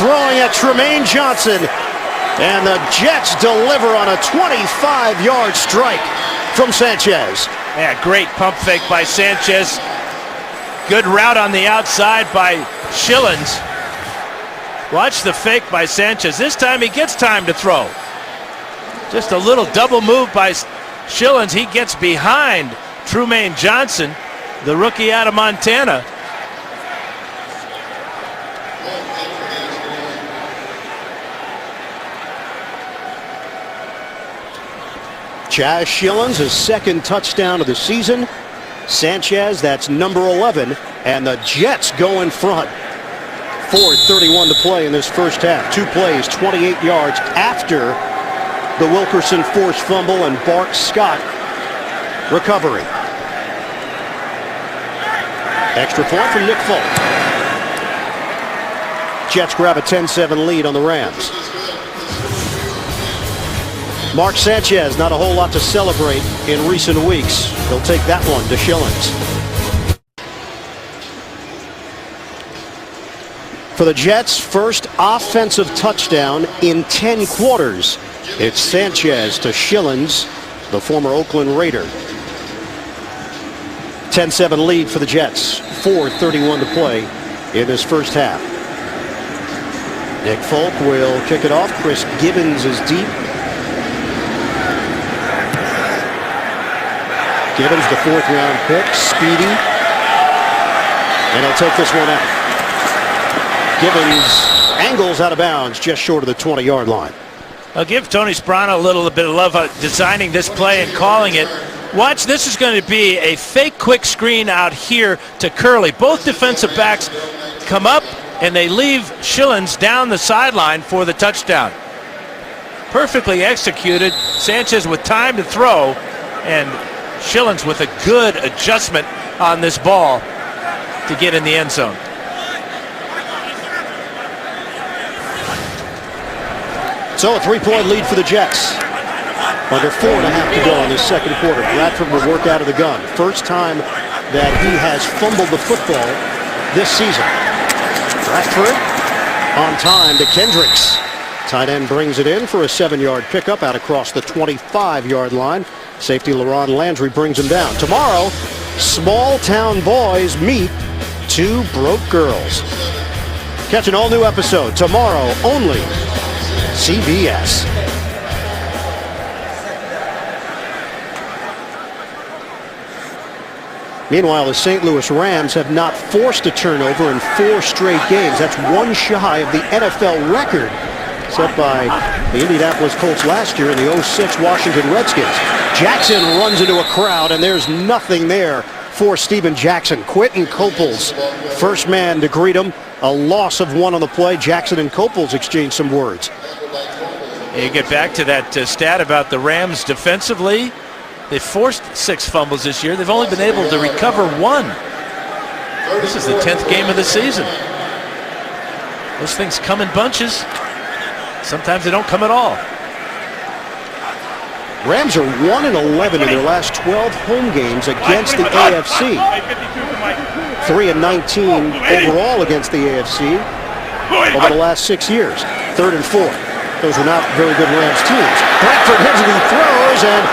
Throwing at Tremaine Johnson. And the Jets deliver on a 25-yard strike from Sanchez. Yeah, great pump fake by Sanchez. Good route on the outside by Schillens. Watch the fake by Sanchez. This time he gets time to throw. Just a little double move by Schillens. He gets behind Tremaine Johnson, the rookie out of Montana. Chaz Schillens, his 2nd touchdown of the season. Sanchez, that's number 11. And the Jets go in front. 4:31 to play in this first half. 2 plays, 28 yards after the Wilkerson forced fumble and Bart Scott recovery. Extra point from Nick Folk. Jets grab a 10-7 lead on the Rams. Mark Sanchez, not a whole lot to celebrate in recent weeks. He'll take that one to Schillens. For the Jets, first offensive touchdown in 10 quarters. It's Sanchez to Schillens, the former Oakland Raider. 10-7 lead for the Jets. 4:31 to play in this first half. Nick Folk will kick it off. Chris Gibbons is deep. Gibbons, the 4th-round pick, speedy. And he'll take this one out. Gibbons angles out of bounds just short of the 20-yard line. I'll give Tony Sparano a little bit of love designing this play and calling it. Watch, this is going to be a fake quick screen out here to Curley. Both defensive backs come up and they leave Schillens down the sideline for the touchdown. Perfectly executed. Sanchez with time to throw, and Schillens with a good adjustment on this ball to get in the end zone. So a 3-point lead for the Jets. Under 4.5 to go in this second quarter. Bradford will work out of the gun. First time that he has fumbled the football this season. Bradford on time to Kendricks. Tight end brings it in for a 7-yard pickup out across the 25-yard line. Safety LaRon Landry brings him down. Tomorrow, small town boys meet 2 broke girls. Catch an all-new episode tomorrow only CBS. Meanwhile, the St. Louis Rams have not forced a turnover in 4 straight games. That's one shy of the NFL record set by the Indianapolis Colts last year in the 06 Washington Redskins. Jackson runs into a crowd, and there's nothing there for Steven Jackson. Quentin Coples, first man to greet him. A loss of 1 on the play. Jackson and Coples exchange some words. You get back to that stat about the Rams defensively. They've forced 6 fumbles this year. They've only been able to recover 1. This is the 10th game of the season. Those things come in bunches. Sometimes they don't come at all. Rams are 1-11 in their last 12 home games against the AFC. 3-19 overall against the AFC over the last 6 years. 3rd and 4th. Those are not very good Rams teams. Bradford heads and he throws, and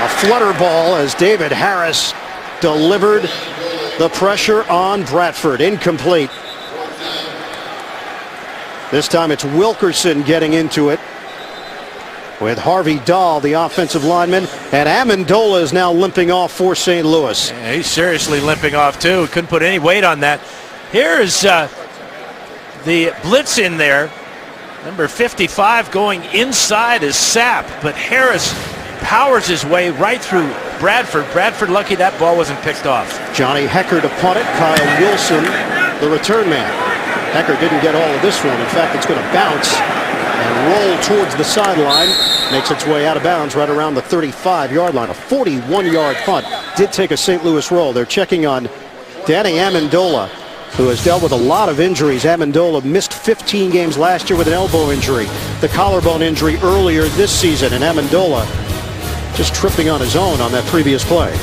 a flutter ball as David Harris delivered the pressure on Bradford. Incomplete. This time it's Wilkerson getting into it with Harvey Dahl, the offensive lineman, and Amendola is now limping off for St. Louis. Yeah, he's seriously limping off too. Couldn't put any weight on that. Here's the blitz in there. Number 55 going inside is Sapp, but Harris powers his way right through Bradford. Bradford lucky that ball wasn't picked off. Johnny Hecker to punt it. Kyle Wilson, the return man. Hecker didn't get all of this one. In fact, it's going to bounce and roll towards the sideline. Makes its way out of bounds right around the 35-yard line. A 41-yard punt. Did take a St. Louis roll. They're checking on Danny Amendola, who has dealt with a lot of injuries. Amendola missed 15 games last year with an elbow injury. The collarbone injury earlier this season. And Amendola just tripping on his own on that previous play.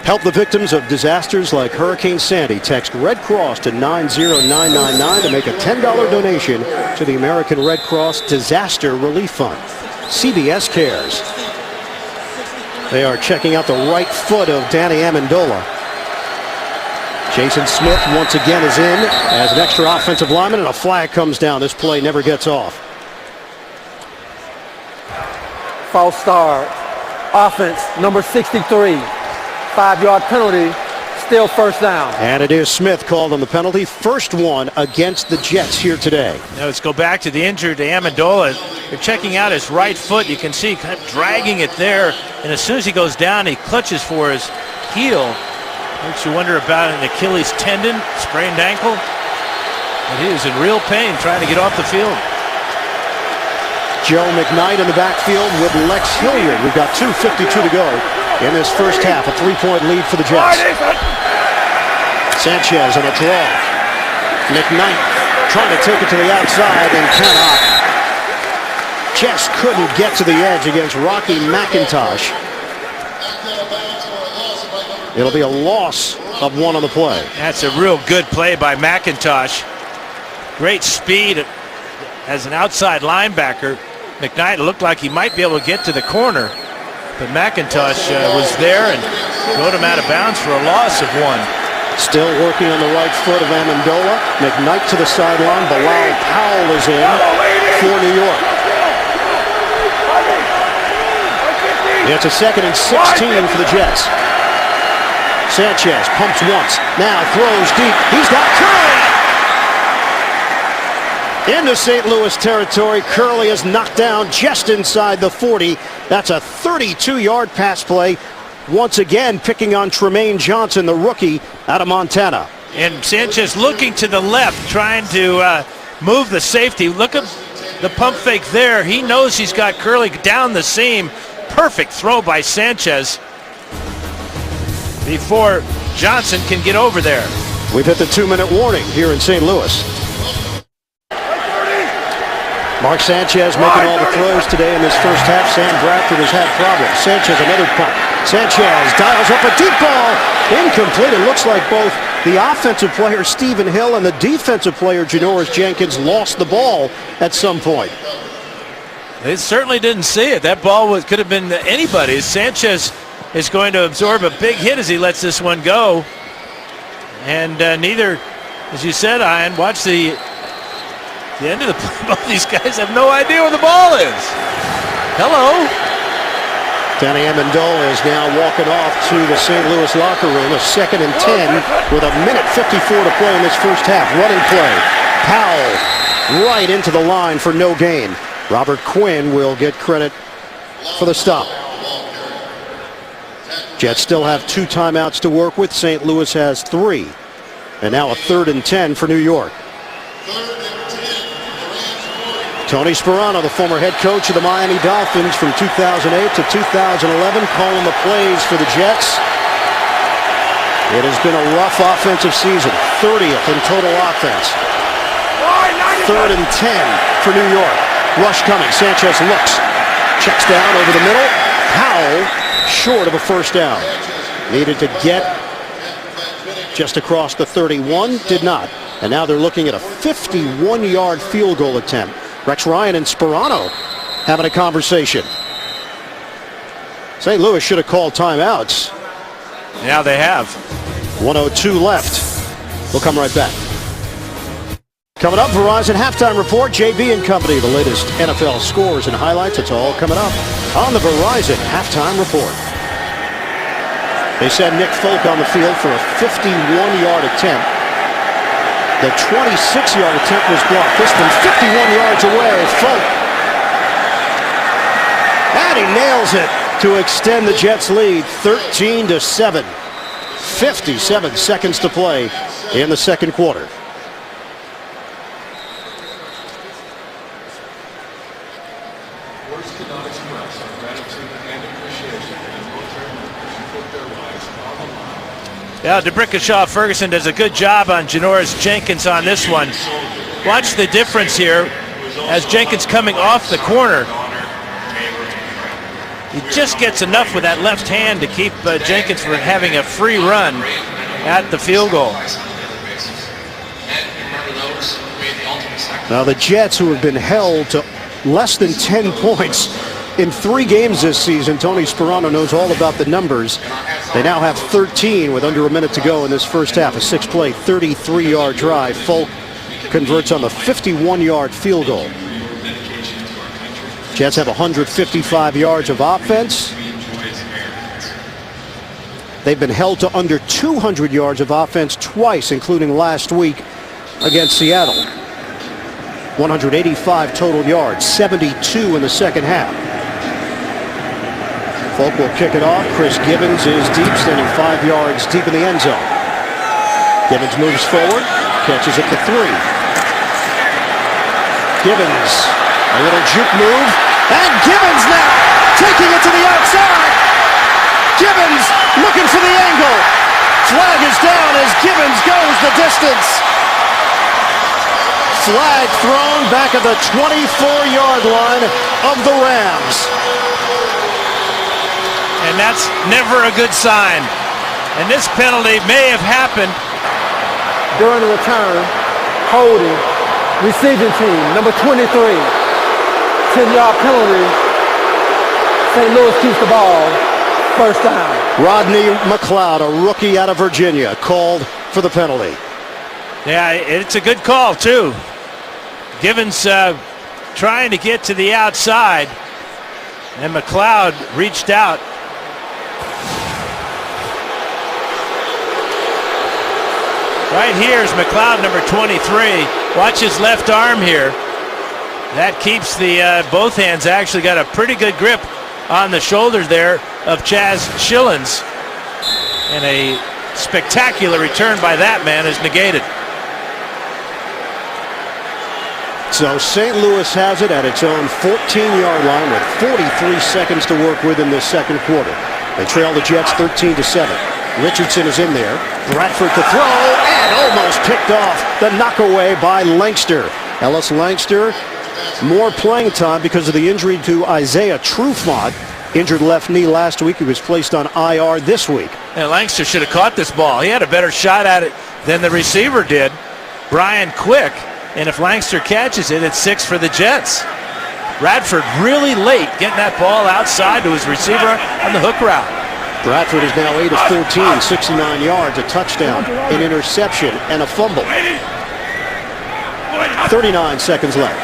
Help the victims of disasters like Hurricane Sandy. Text Red Cross to 90999 to make a $10 donation to the American Red Cross Disaster Relief Fund. CBS cares. They are checking out the right foot of Danny Amendola. Jason Smith once again is in as an extra offensive lineman, and a flag comes down. This play never gets off. False start. Offense, number 63. 5-yard penalty, still first down. And it is Smith called on the penalty. First one against the Jets here today. Now let's go back to the injured Amendola. They're checking out his right foot. You can see kind of dragging it there. And as soon as he goes down, he clutches for his heel. Makes you wonder about an Achilles tendon, sprained ankle. But he is in real pain trying to get off the field. Joe McKnight in the backfield with Lex Hilliard. We've got 2:52 to go in this first half. A 3-point lead for the Jets. Sanchez on a draw. McKnight trying to take it to the outside and cannot. Just couldn't get to the edge against Rocky McIntosh. It'll be a loss of 1 on the play. That's a real good play by McIntosh. Great speed as an outside linebacker. McKnight looked like he might be able to get to the corner, but McIntosh was there and rode him out of bounds for a loss of 1. Still working on the right foot of Amendola. McKnight to the sideline. Bilal Powell is in for New York. It's a 2nd and 16 for the Jets. Sanchez pumps once. Now throws deep. He's got Curley. Into St. Louis territory. Curley is knocked down just inside the 40. That's a 32-yard pass play. Once again picking on Tremaine Johnson, the rookie out of Montana. And Sanchez looking to the left, trying to move the safety. Look at the pump fake there. He knows he's got Curley down the seam. Perfect throw by Sanchez before Johnson can get over there. We've hit the 2-minute warning here in St. Louis. Mark Sanchez making all the throws today in this first half. Sam Bradford has had problems. Sanchez another punt. Sanchez dials up a deep ball. Incomplete. It looks like both the offensive player Stephen Hill and the defensive player Janoris Jenkins lost the ball at some point. They certainly didn't see it. That ball could have been anybody's. Sanchez is going to absorb a big hit as he lets this one go. And neither, as you said, Ian, watch the end of the play. Both these guys have no idea where the ball is. Hello. Danny Amendola is now walking off to the St. Louis locker room. A 2nd and 10 with a minute 54 to play in this first half. Running play. Powell right into the line for no gain. Robert Quinn will get credit for the stop. Jets still have 2 timeouts to work with. St. Louis has 3. And now a 3rd and 10 for New York. Tony Sparano, the former head coach of the Miami Dolphins from 2008 to 2011, calling the plays for the Jets. It has been a rough offensive season. 30th in total offense. 3rd and 10 for New York. Rush coming. Sanchez looks. Checks down over the middle. Powell short of a first down. Needed to get just across the 31. Did not. And now they're looking at a 51-yard field goal attempt. Rex Ryan and Sparano having a conversation. St. Louis should have called timeouts. Now they have. 1:02 left. We'll come right back. Coming up, Verizon Halftime Report, JB and Company, the latest NFL scores and highlights. It's all coming up on the Verizon Halftime Report. They send Nick Folk on the field for a 51-yard attempt. The 26-yard attempt was blocked. This one 51 yards away. Folk. And he nails it to extend the Jets' lead 13-7. 57 seconds to play in the second quarter. Yeah, DeBrickashaw Ferguson does a good job on Janoris Jenkins on this one. Watch the difference here as Jenkins coming off the corner. He just gets enough with that left hand to keep Jenkins from having a free run at the field goal. Now the Jets, who have been held to less than 10 points in 3 games this season, Tony Sparano knows all about the numbers. They now have 13 with under a minute to go in this first half. A 6-play, 33-yard drive. Folk converts on the 51-yard field goal. Jets have 155 yards of offense. They've been held to under 200 yards of offense twice, including last week against Seattle. 185 total yards, 72 in the second half. Folk will kick it off. Chris Gibbons is deep, standing 5 yards deep in the end zone. Gibbons moves forward, catches it to 3. Gibbons, a little juke move, and Gibbons now taking it to the outside. Gibbons looking for the angle. Flag is down as Gibbons goes the distance. flag thrown back at the 24-yard line of the Rams. And that's never a good sign. And this penalty may have happened. During the return, holding, receiving team, number 23. 10-yard penalty. St. Louis keeps the ball. First down. Rodney McLeod, a rookie out of Virginia, called for the penalty. Yeah, it's a good call, too. Givens trying to get to the outside, and McLeod reached out. Right here is McLeod, number 23. Watch his left arm here. That keeps the both hands actually got a pretty good grip on the shoulders there of Chaz Schillens. And a spectacular return by that man is negated. So St. Louis has it at its own 14-yard line with 43 seconds to work with in this second quarter. They trail the Jets 13-7. Richardson is in there. Bradford to throw and almost picked off the knockaway by Lankster. Ellis Lankster, more playing time because of the injury to Isaiah Trufant. Injured left knee last week. He was placed on IR this week. And Lankster should have caught this ball. He had a better shot at it than the receiver did, Brian Quick. And if Lankster catches it, it's 6 for the Jets. Bradford really late getting that ball outside to his receiver on the hook route. Bradford is now 8 of 14, 69 yards, a touchdown, an interception, and a fumble. 39 seconds left.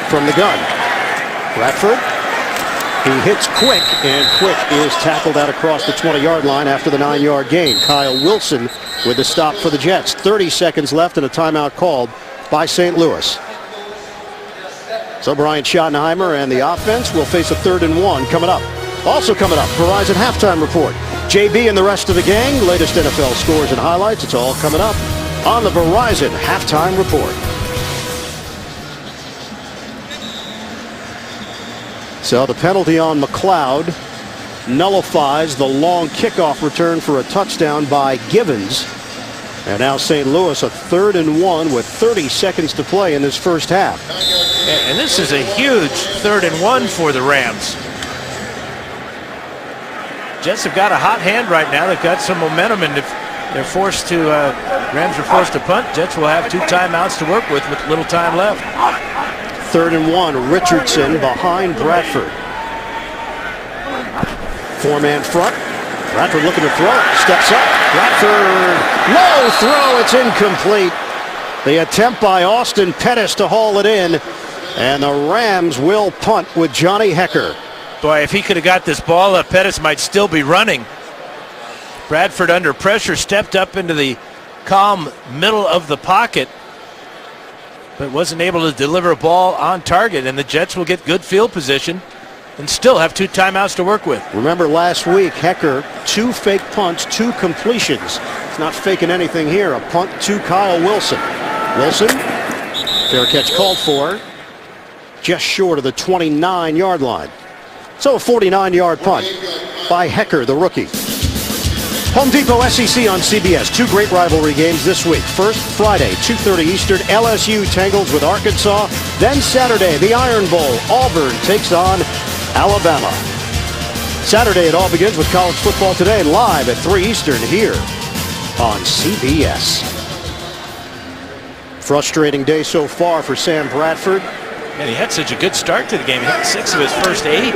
From the gun, Bradford. He hits Quick, and Quick is tackled out across the 20-yard line after the 9-yard gain. Kyle Wilson with the stop for the Jets. 30 seconds left and a timeout called by St. Louis. So Brian Schottenheimer and the offense will face a 3rd and 1 coming up. Also coming up, Verizon halftime report. JB and the rest of the gang, latest NFL scores and highlights. It's all coming up on the Verizon halftime report. So the penalty on McLeod nullifies the long kickoff return for a touchdown by Givens. And now St. Louis a 3rd and 1 with 30 seconds to play in this first half. And this is a huge 3rd and 1 for the Rams. Jets have got a hot hand right now. They've got some momentum, and if they're forced to, Rams are forced to punt, Jets will have 2 timeouts to work with little time left. 3rd and 1, Richardson behind Bradford. 4-man front. Bradford looking to throw. Steps up. Bradford. Low throw. It's incomplete. The attempt by Austin Pettis to haul it in. And the Rams will punt with Johnny Hekker. Boy, if he could have got this ball up, Pettis might still be running. Bradford under pressure stepped up into the calm middle of the pocket, but wasn't able to deliver a ball on target, and the Jets will get good field position and still have 2 timeouts to work with. Remember last week, Hekker, 2 fake punts, 2 completions. It's not faking anything here. A punt to Kyle Wilson. Wilson, fair catch called for, just short of the 29-yard line. So a 49-yard punt by Hekker, the rookie. Home Depot SEC on CBS. 2 great rivalry games this week. First, Friday, 2:30 Eastern, LSU tangles with Arkansas. Then Saturday, the Iron Bowl. Auburn takes on Alabama. Saturday, it all begins with college football today, live at 3 Eastern here on CBS. Frustrating day so far for Sam Bradford. And he had such a good start to the game. He had 6 of his first 8.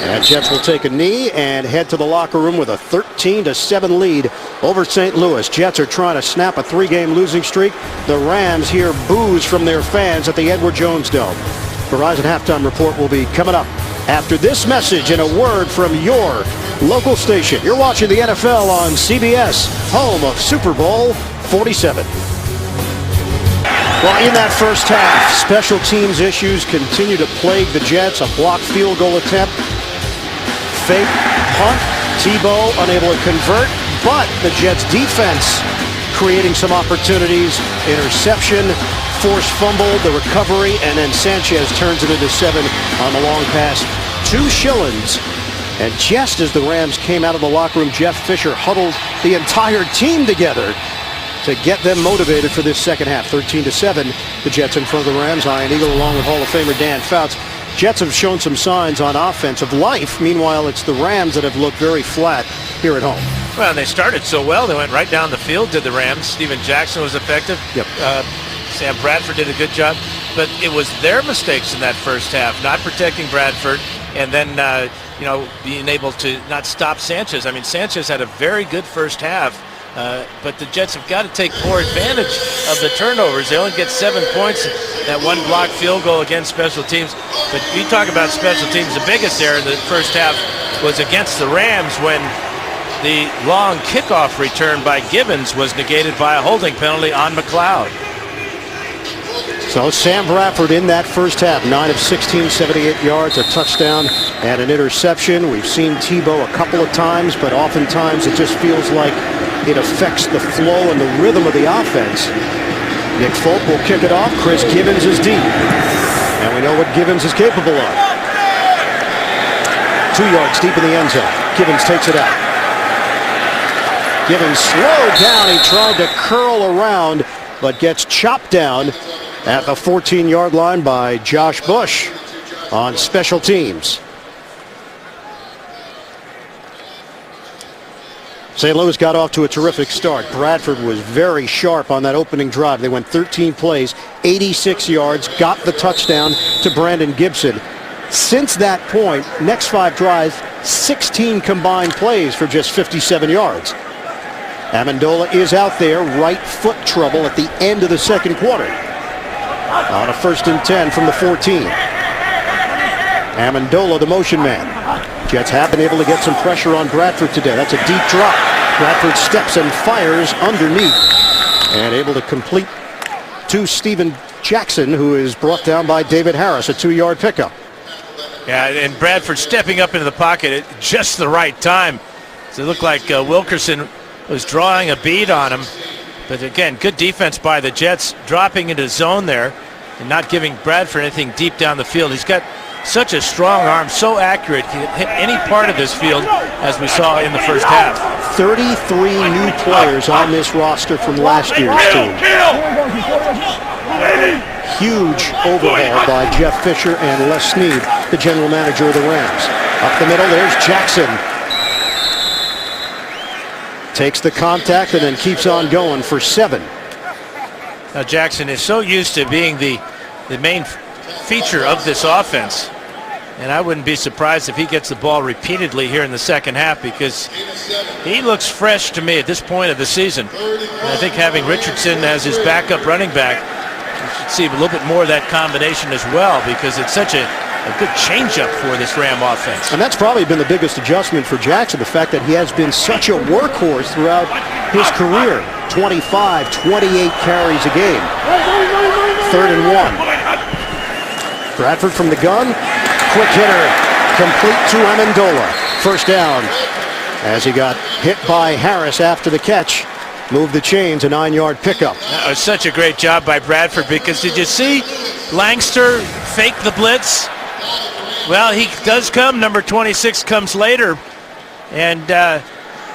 And Jets will take a knee and head to the locker room with a 13-7 lead over St. Louis. Jets are trying to snap a 3-game losing streak. The Rams hear boos from their fans at the Edward Jones Dome. Verizon halftime report will be coming up after this message and a word from your local station. You're watching the NFL on CBS, home of Super Bowl 47. Well, in that first half, special teams issues continue to plague the Jets. A blocked field goal attempt. Fake punt. Tebow unable to convert, but the Jets defense creating some opportunities. Interception, forced fumble, the recovery, and then Sanchez turns it into 7 on the long pass to Schillens. And just as the Rams came out of the locker room, Jeff Fisher huddled the entire team together to get them motivated for this second half. 13-7, the Jets in front of the Rams. Ian Eagle along with Hall of Famer Dan Fouts. Jets have shown some signs on offensive life. Meanwhile, it's the Rams that have looked very flat here at home. Well, they started so well. They went right down the field to the Rams. Steven Jackson was effective. Yep. Sam Bradford did a good job. But it was their mistakes in that first half, not protecting Bradford, and then, being able to not stop Sanchez. I mean, Sanchez had a very good first half, but the Jets have got to take more advantage of the turnovers. They only get 7 points, that one blocked field goal against special teams. But you talk about special teams, the biggest error in the first half was against the Rams when the long kickoff return by Gibbons was negated by a holding penalty on McLeod. So Sam Bradford in that first half, 9 of 16, 78 yards, a touchdown and an interception. We've seen Tebow a couple of times, but oftentimes it just feels like it affects the flow and the rhythm of the offense. Nick Folk will kick it off. Chris Gibbons is deep. And we know what Gibbons is capable of. 2 yards deep in the end zone. Gibbons takes it out. Gibbons slowed down. He tried to curl around, but gets chopped down at the 14-yard line by Josh Bush on special teams. St. Louis got off to a terrific start. Bradford was very sharp on that opening drive. They went 13 plays, 86 yards, got the touchdown to Brandon Gibson. Since that point, next 5 drives, 16 combined plays for just 57 yards. Amendola is out there, right foot trouble at the end of the second quarter. On a 1st and 10 from the 14. Amendola, the motion man. Jets have been able to get some pressure on Bradford today. That's a deep drop. Bradford steps and fires underneath. And able to complete to Steven Jackson, who is brought down by David Harris, a 2-yard pickup. Yeah, and Bradford stepping up into the pocket at just the right time. So it looked like Wilkerson was drawing a bead on him. But again, good defense by the Jets, dropping into zone there and not giving Bradford anything deep down the field. He's got such a strong arm, so accurate. He can hit any part of this field, as we saw in the first half. 33 new players on this roster from last year's team. Huge overhaul by Jeff Fisher and Les Snead, the general manager of the Rams. Up the middle, there's Jackson. Takes the contact and then keeps on going for 7. Now Jackson is so used to being the main feature of this offense, and I wouldn't be surprised if he gets the ball repeatedly here in the second half, because he looks fresh to me at this point of the season. And I think having Richardson as his backup running back, you should see a little bit more of that combination as well, because it's such a good changeup for this Ram offense. And that's probably been the biggest adjustment for Jackson, the fact that he has been such a workhorse throughout his career. 25, 28 carries a game. 3rd and 1. Bradford from the gun. Quick hitter. Complete to Amendola. 1st down as he got hit by Harris after the catch. Moved the chains, a 9-yard pickup. That was such a great job by Bradford, because did you see Langster fake the blitz? Well, he does come. Number 26 comes later. And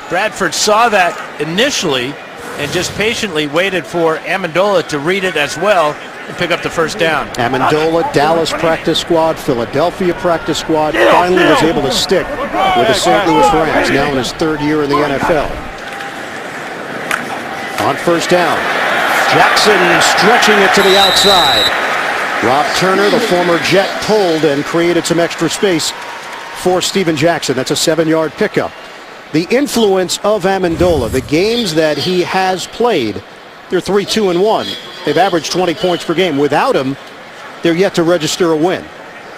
Bradford saw that initially and just patiently waited for Amendola to read it as well and pick up the 1st down. Amendola, Dallas practice squad, Philadelphia practice squad, finally was able to stick with the St. Louis Rams, now in his 3rd year in the NFL. On 1st down, Jackson stretching it to the outside. Rob Turner, the former Jet, pulled and created some extra space for Steven Jackson. That's a 7-yard pickup. The influence of Amendola, the games that he has played, they're 3-2-1. They've averaged 20 points per game. Without him, they're yet to register a win.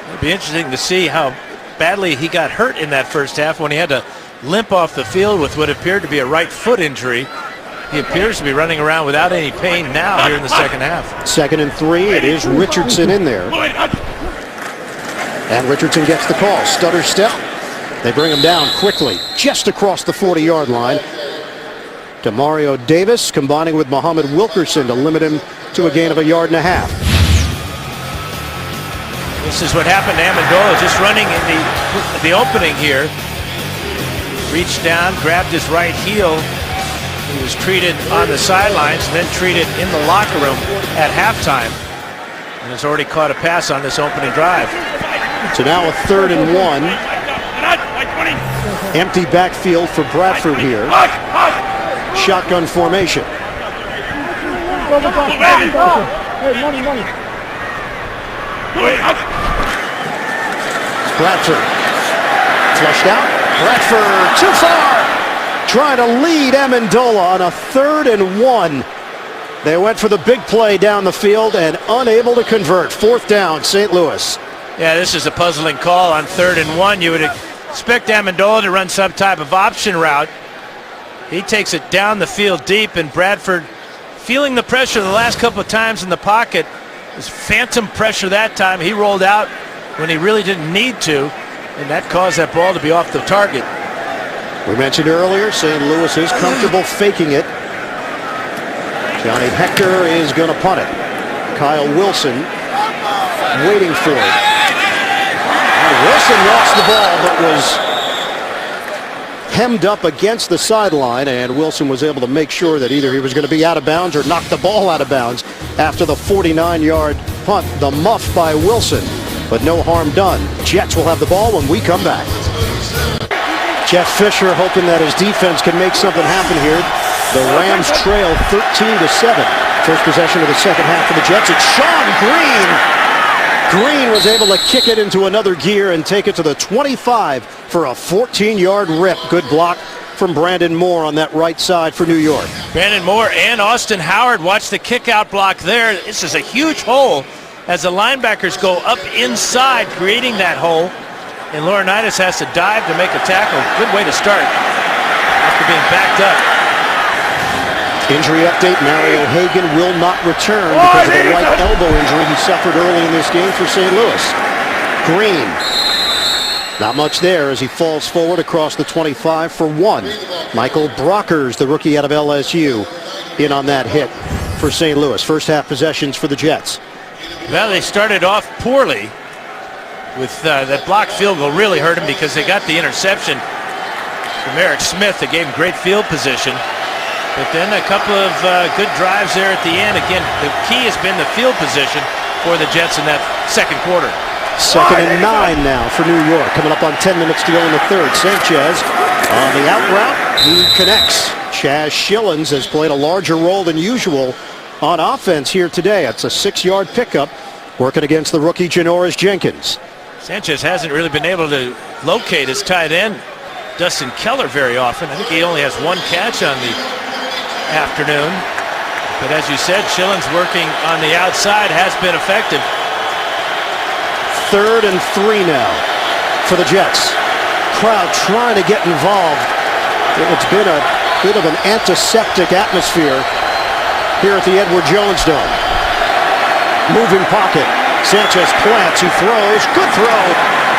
It'd be interesting to see how badly he got hurt in that first half when he had to limp off the field with what appeared to be a right foot injury. He appears to be running around without any pain now here in the second half. 2nd and 3. It is Richardson in there. And Richardson gets the call. Stutter step. They bring him down quickly, just across the 40-yard line. Demario Davis combining with Muhammad Wilkerson to limit him to a gain of 1.5 yards. This is what happened to Amendola, just running in the opening here. Reached down, grabbed his right heel, He was treated on the sidelines and then treated in the locker room at halftime, and has already caught a pass on this opening drive. So now a 3rd and 1. Empty backfield for Bradford here. Shotgun formation. Bradford flushed out. Bradford too far. Trying to lead Amendola on a 3rd and 1. They went for the big play down the field and unable to convert. 4th down, St. Louis. Yeah, this is a puzzling call on 3rd and 1. You would expect Amendola to run some type of option route. He takes it down the field deep, and Bradford, feeling the pressure the last couple of times in the pocket, was phantom pressure that time. He rolled out when he really didn't need to, and that caused that ball to be off the target. We mentioned earlier, St. Louis is comfortable faking it. Johnny Hector is going to punt it. Kyle Wilson waiting for it. And Wilson lost the ball, but was hemmed up against the sideline, and Wilson was able to make sure that either he was going to be out of bounds or knock the ball out of bounds after the 49-yard punt. The muff by Wilson, but no harm done. Jets will have the ball when we come back. Jeff Fisher hoping that his defense can make something happen here. The Rams trail 13-7. First possession of the second half for the Jets. It's Sean Green. Green was able to kick it into another gear and take it to the 25 for a 14-yard rip. Good block from Brandon Moore on that right side for New York. Brandon Moore and Austin Howard, watch the kick-out block there. This is a huge hole as the linebackers go up inside, creating that hole. And Laurinaitis has to dive to make a tackle. Good way to start after being backed up. Injury update, Mario Hagan will not return because of the right elbow injury he suffered early in this game for St. Louis. Green, not much there as he falls forward across the 25 for 1. Michael Brockers, the rookie out of LSU, in on that hit for St. Louis. First half possessions for the Jets. Well, they started off poorly with that blocked field goal. Really hurt him because they got the interception from Eric Smith that gave him great field position. But then a couple of good drives there at the end. Again, the key has been the field position for the Jets in that second quarter. 2nd and 9 now for New York. Coming up on 10 minutes to go in the third. Sanchez on the out route. He connects. Chaz Schillens has played a larger role than usual on offense here today. It's a 6-yard pickup working against the rookie Janoris Jenkins. Sanchez hasn't really been able to locate his tight end, Dustin Keller, very often. I think he only has 1 catch on the afternoon. But as you said, Schillens working on the outside has been effective. 3rd and 3 now for the Jets. Crowd trying to get involved. It's been a bit of an antiseptic atmosphere here at the Edward Jones Dome. Moving pocket. Sanchez plants, he throws, good throw.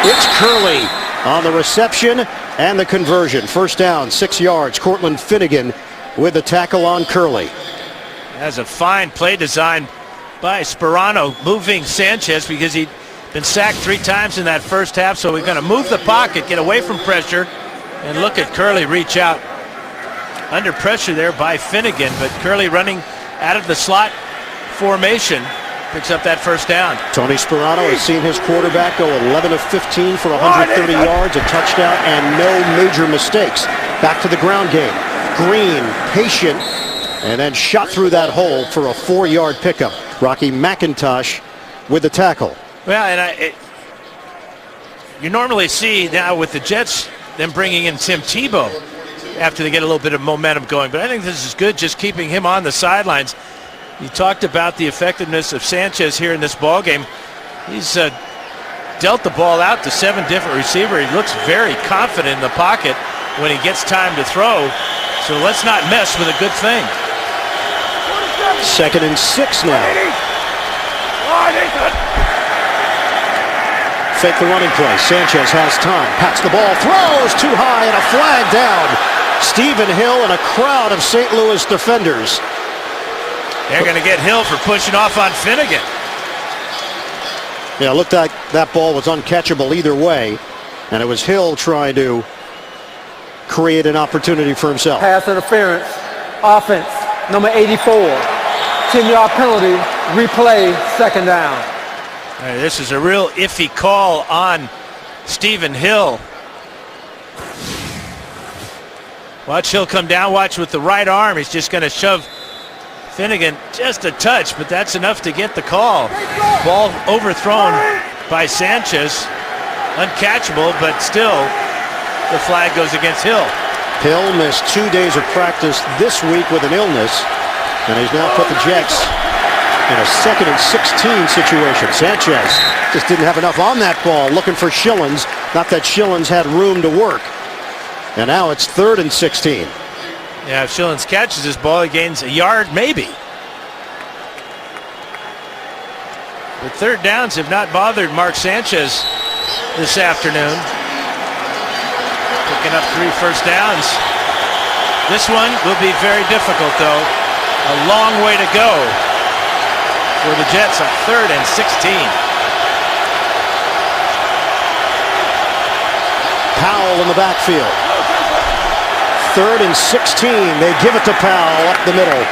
It's Curley on the reception and the conversion. First down, 6 yards. Cortland Finnegan with the tackle on Curley. That's a fine play design by Sperano, moving Sanchez because he'd been sacked 3 times in that first half. So we're going to move the pocket, get away from pressure, and look at Curley reach out. Under pressure there by Finnegan, but Curley running out of the slot formation. Picks up that first down. Tony Sperano has seen his quarterback go 11 of 15 for 130 yards, a touchdown, and no major mistakes. Back to the ground game. Green, patient, and then shot through that hole for a 4-yard pickup. Rocky McIntosh with the tackle. Well, and you normally see now with the Jets them bringing in Tim Tebow after they get a little bit of momentum going, but I think this is good, just keeping him on the sidelines. You talked about the effectiveness of Sanchez here in this ball game. He's dealt the ball out to 7 different receivers. He looks very confident in the pocket when he gets time to throw. So let's not mess with a good thing. 2nd and 6 now. Fake the running play. Sanchez has time. Pats the ball. Throws too high and a flag down. Stephen Hill and a crowd of St. Louis defenders. They're going to get Hill for pushing off on Finnegan. Yeah, it looked like that ball was uncatchable either way. And it was Hill trying to create an opportunity for himself. Pass interference. Offense, number 84. 10-yard penalty, replay, second down. All right, this is a real iffy call on Stephen Hill. Watch Hill come down. Watch with the right arm. He's just going to shove Finnegan just a touch, but that's enough to get the call. Ball overthrown by Sanchez. Uncatchable, but still the flag goes against Hill. Hill missed 2 days of practice this week with an illness, and he's now put the Jets in a 2nd and 16 situation. Sanchez just didn't have enough on that ball, looking for Schillens. Not that Schillens had room to work. And now it's 3rd and 16. Yeah, if Schillens catches this ball, he gains a yard, maybe. But third downs have not bothered Mark Sanchez this afternoon. Picking up 3 first downs. This one will be very difficult, though. A long way to go for the Jets on 3rd and 16. Powell in the backfield. 3rd and 16. They give it to Powell up the middle.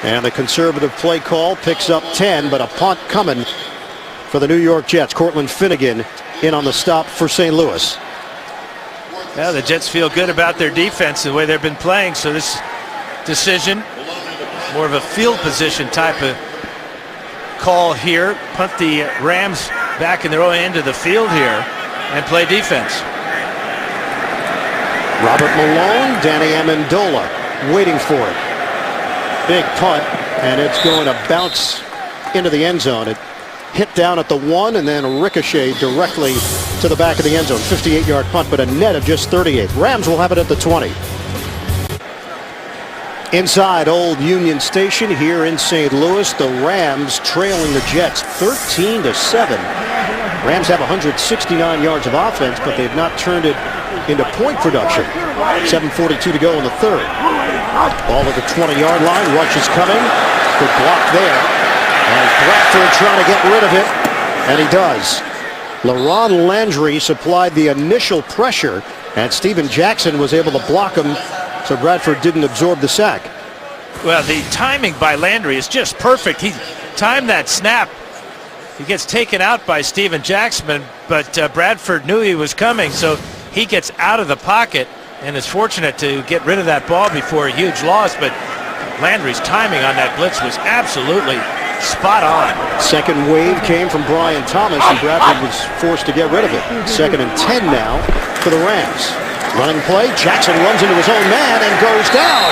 And the conservative play call picks up 10, but a punt coming for the New York Jets. Cortland Finnegan in on the stop for St. Louis. Yeah, the Jets feel good about their defense, the way they've been playing. So this decision, more of a field position type of call here. Punt the Rams back in their own end of the field here and play defense. Robert Malone, Danny Amendola waiting for it. Big punt, and it's going to bounce into the end zone. It hit down at the 1 and then ricochet directly to the back of the end zone. 58-yard punt, but a net of just 38. Rams will have it at the 20. Inside Old Union Station here in St. Louis, the Rams trailing the Jets 13-7. Rams have 169 yards of offense, but they've not turned it into point production. 7:42 to go in the 3rd. Ball at the 20-yard line. Rush is coming. Good block there. And Bradford trying to get rid of it, and he does. LaRon Landry supplied the initial pressure, and Steven Jackson was able to block him, so Bradford didn't absorb the sack. Well, the timing by Landry is just perfect. He timed that snap. He gets taken out by Steven Jackson, but Bradford knew he was coming, so he gets out of the pocket and is fortunate to get rid of that ball before a huge loss. But Landry's timing on that blitz was absolutely spot on. Second wave came from Brian Thomas, and Bradford was forced to get rid of it. 2nd and 10 now for the Rams. Running play, Jackson runs into his own man and goes down.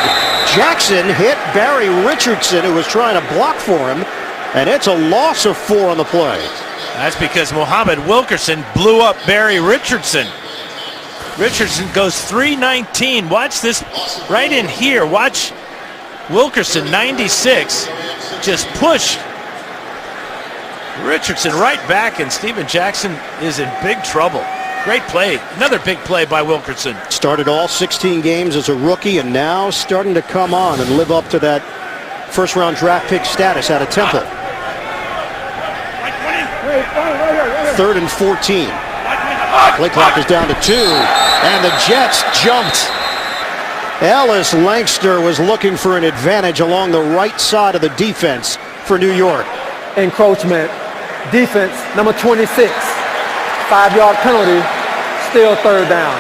Jackson hit Barry Richardson, who was trying to block for him, and it's a loss of 4 on the play. That's because Muhammad Wilkerson blew up Barry Richardson. Richardson goes 319. Watch this right in here. Watch Wilkerson, 96, just push Richardson right back, and Steven Jackson is in big trouble. Great play. Another big play by Wilkerson. Started all 16 games as a rookie, and now starting to come on and live up to that first-round draft pick status out of Temple. 3rd and 14. Play clock is down to 2, and the Jets jumped. Ellis Lankster was looking for an advantage along the right side of the defense for New York. Encroachment, defense, number 26. 5-yard penalty, still 3rd down.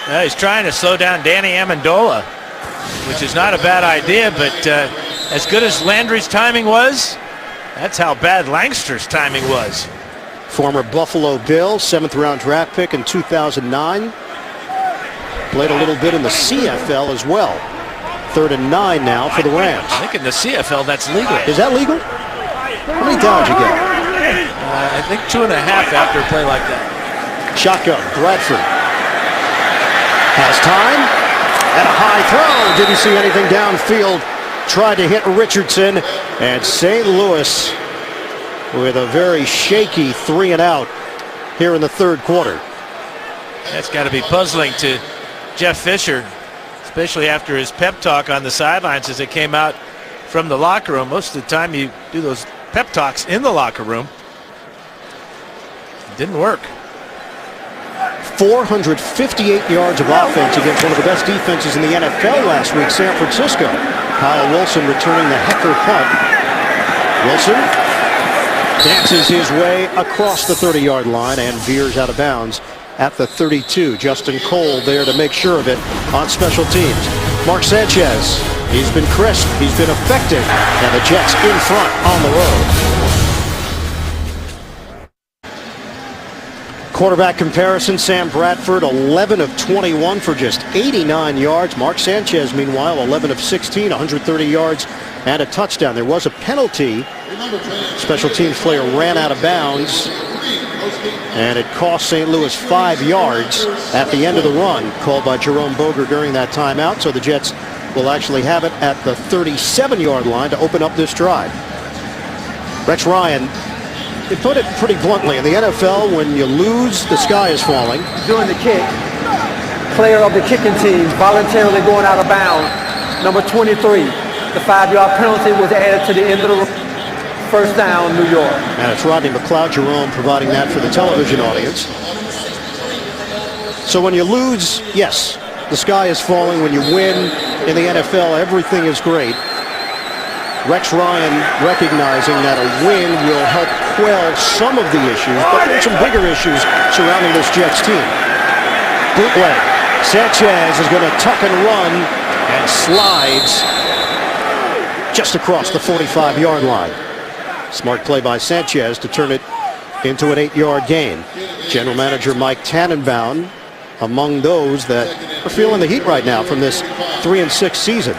Yeah, he's trying to slow down Danny Amendola, which is not a bad idea, but as good as Landry's timing was, that's how bad Lankster's timing was. Former Buffalo Bill, 7th-round draft pick in 2009. Played a little bit in the CFL as well. 3rd and 9 now for the Rams. I think in the CFL that's legal. Is that legal? How many downs you get? I think 2.5 after a play like that. Shotgun, Bradford has time, and a high throw. Didn't see anything downfield. Tried to hit Richardson, and St. Louis with a very shaky 3-and-out here in the 3rd quarter. That's got to be puzzling to Jeff Fisher, especially after his pep talk on the sidelines as they came out from the locker room. Most of the time you do those pep talks in the locker room. It didn't work. 458 yards of offense against one of the best defenses in the NFL last week, San Francisco. Kyle Wilson returning the Hecker punt. Wilson dances his way across the 30-yard line and veers out of bounds at the 32. Justin Cole there to make sure of it on special teams. Mark Sanchez, he's been crisp, he's been effective, and the Jets in front on the road. Quarterback comparison, Sam Bradford 11 of 21 for just 89 yards. Mark Sanchez, meanwhile, 11 of 16, 130 yards and a touchdown. There was a penalty. Special teams player ran out of bounds, and it cost St. Louis 5 yards at the end of the run, called by Jerome Boger during that timeout. So the Jets will actually have it at the 37-yard line to open up this drive. Rex Ryan, they put it pretty bluntly, in the NFL, when you lose, the sky is falling. During the kick, player of the kicking team voluntarily going out of bounds, number 23. The 5-yard penalty was added to the end of the first down, New York. And it's Rodney McLeod Jerome providing that for the television audience. So when you lose, yes, the sky is falling. When you win in the NFL, everything is great. Rex Ryan recognizing that a win will help quell some of the issues, but there's some bigger issues surrounding this Jets team. Bootleg. Sanchez is going to tuck and run and slides just across the 45-yard line. Smart play by Sanchez to turn it into an 8-yard gain. General Manager Mike Tannenbaum among those that are feeling the heat right now from this 3-6 season.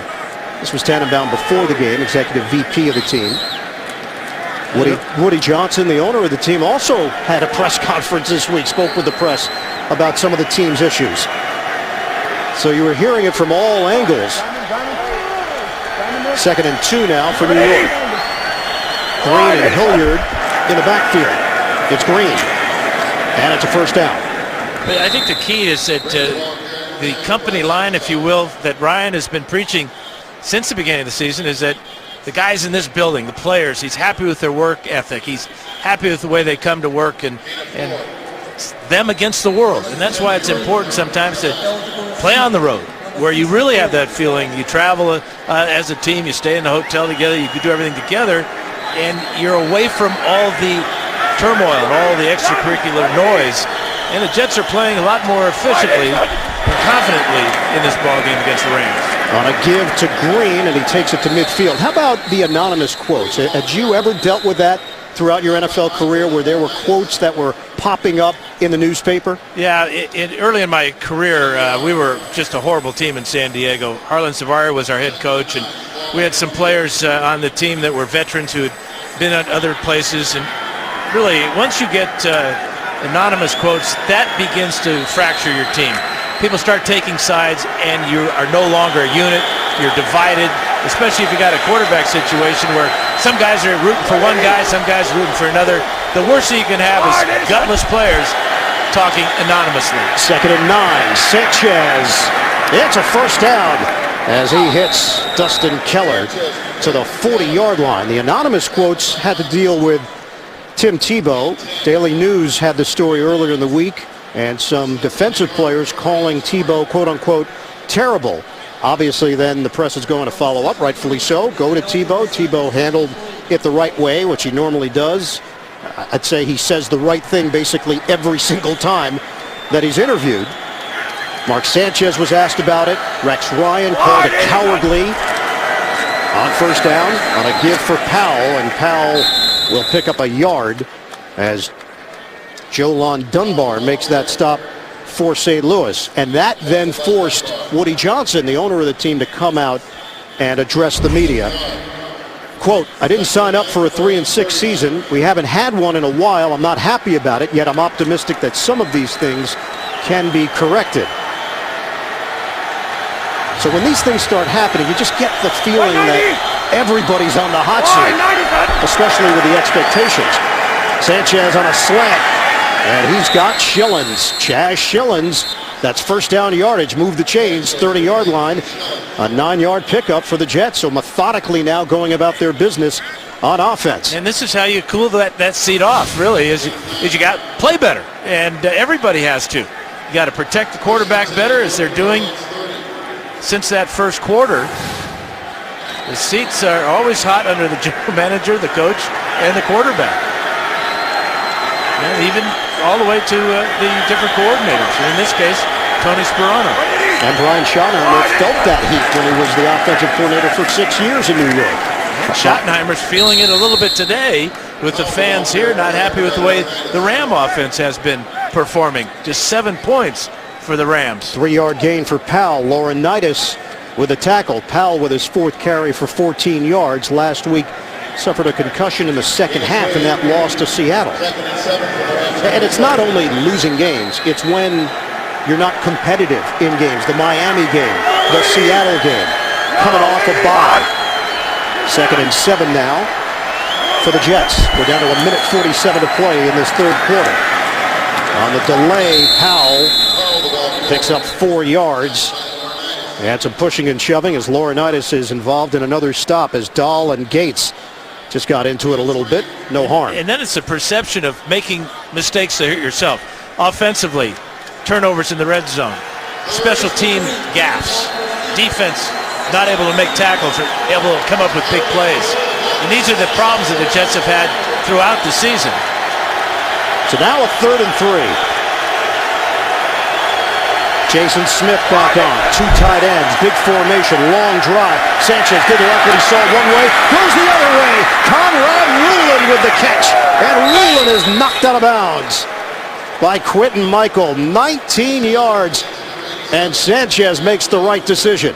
This was Tannenbaum before the game, executive VP of the team. Woody Johnson, the owner of the team, also had a press conference this week, spoke with the press about some of the team's issues. So you were hearing it from all angles. 2nd and 2 now for New York. Green and Hilliard in the backfield. It's Green, and it's a first down. But I think the key is that the company line, if you will, that Ryan has been preaching since the beginning of the season, is that the guys in this building, the players, he's happy with their work ethic. He's happy with the way they come to work and them against the world. And that's why it's important sometimes to play on the road, where you really have that feeling. You travel as a team, you stay in the hotel together, you can do everything together, and you're away from all the turmoil and all the extracurricular noise. And the Jets are playing a lot more efficiently and confidently in this ballgame against the Rams. On a give to Green, and he takes it to midfield. How about the anonymous quotes? Had you ever dealt with that throughout your NFL career, where there were quotes that were popping up in the newspaper? Yeah, early in my career, we were just a horrible team in San Diego. Harlan Savaria was our head coach, and we had some players on the team that were veterans who had been at other places. And really, once you get anonymous quotes, that begins to fracture your team. People start taking sides, and you are no longer a unit. You're divided, especially if you got a quarterback situation where some guys are rooting for one guy, some guys are rooting for another. The worst thing you can have is gutless players talking anonymously. 2nd and 9. Sanchez. It's a first down as he hits Dustin Keller to the 40-yard line. The anonymous quotes had to deal with Tim Tebow. Daily News had the story earlier in the week, and some defensive players calling Tebow, quote-unquote, terrible. Obviously, then the press is going to follow up, rightfully so. Go to Tebow. Tebow handled it the right way, which he normally does. I'd say he says the right thing basically every single time that he's interviewed. Mark Sanchez was asked about it. Rex Ryan called it cowardly on first down on a give for Powell, and Powell will pick up a yard as Jolon Dunbar makes that stop for St. Louis. And that then forced Woody Johnson, the owner of the team, to come out and address the media. Quote, I didn't sign up for a 3-6 season. We haven't had one in a while. I'm not happy about it, yet I'm optimistic that some of these things can be corrected. So when these things start happening, you just get the feeling that everybody's on the hot seat, especially with the expectations. Sanchez on a slant, and he's got Schillens. Chaz Schillens, that's first down yardage, move the chains, 30-yard line, a 9-yard pickup for the Jets. So methodically now going about their business on offense. And this is how you cool that seat off, really, is you got play better, and everybody has to. You got to protect the quarterback better, as they're doing since that first quarter. The seats are always hot under the general manager, the coach, and the quarterback. And even all the way to the different coordinators. In this case, Tony Sparano. And Brian Schottenheimer felt that heat when he was the offensive coordinator for 6 years in New York. And Schottenheimer's feeling it a little bit today with the fans here, not happy with the way the Ram offense has been performing. Just 7 points for the Rams. 3-yard gain for Powell. Laurinaitis with a tackle. Powell with his 4th carry for 14 yards. Last week suffered a concussion in the second half in that loss to Seattle. And it's not only losing games, it's when you're not competitive in games. The Miami game, the Seattle game, coming off a bye. 2nd and 7 now for the Jets. We're down to 1:47 to play in this third quarter. On the delay, Powell picks up 4 yards. And some pushing and shoving as Laurinaitis is involved in another stop as Dahl and Gates just got into it a little bit. No harm. And then it's a perception of making mistakes to hurt yourself. Offensively, turnovers in the red zone. Special team gaffes. Defense not able to make tackles or able to come up with big plays. And these are the problems that the Jets have had throughout the season. So now a 3rd and 3. Jason Smith back on. 2 tight ends. Big formation. Long drive. Sanchez did the what he saw one way. Goes the other way. Conrad Rulin with the catch. And Rulin is knocked out of bounds by Quinton Michael. 19 yards. And Sanchez makes the right decision.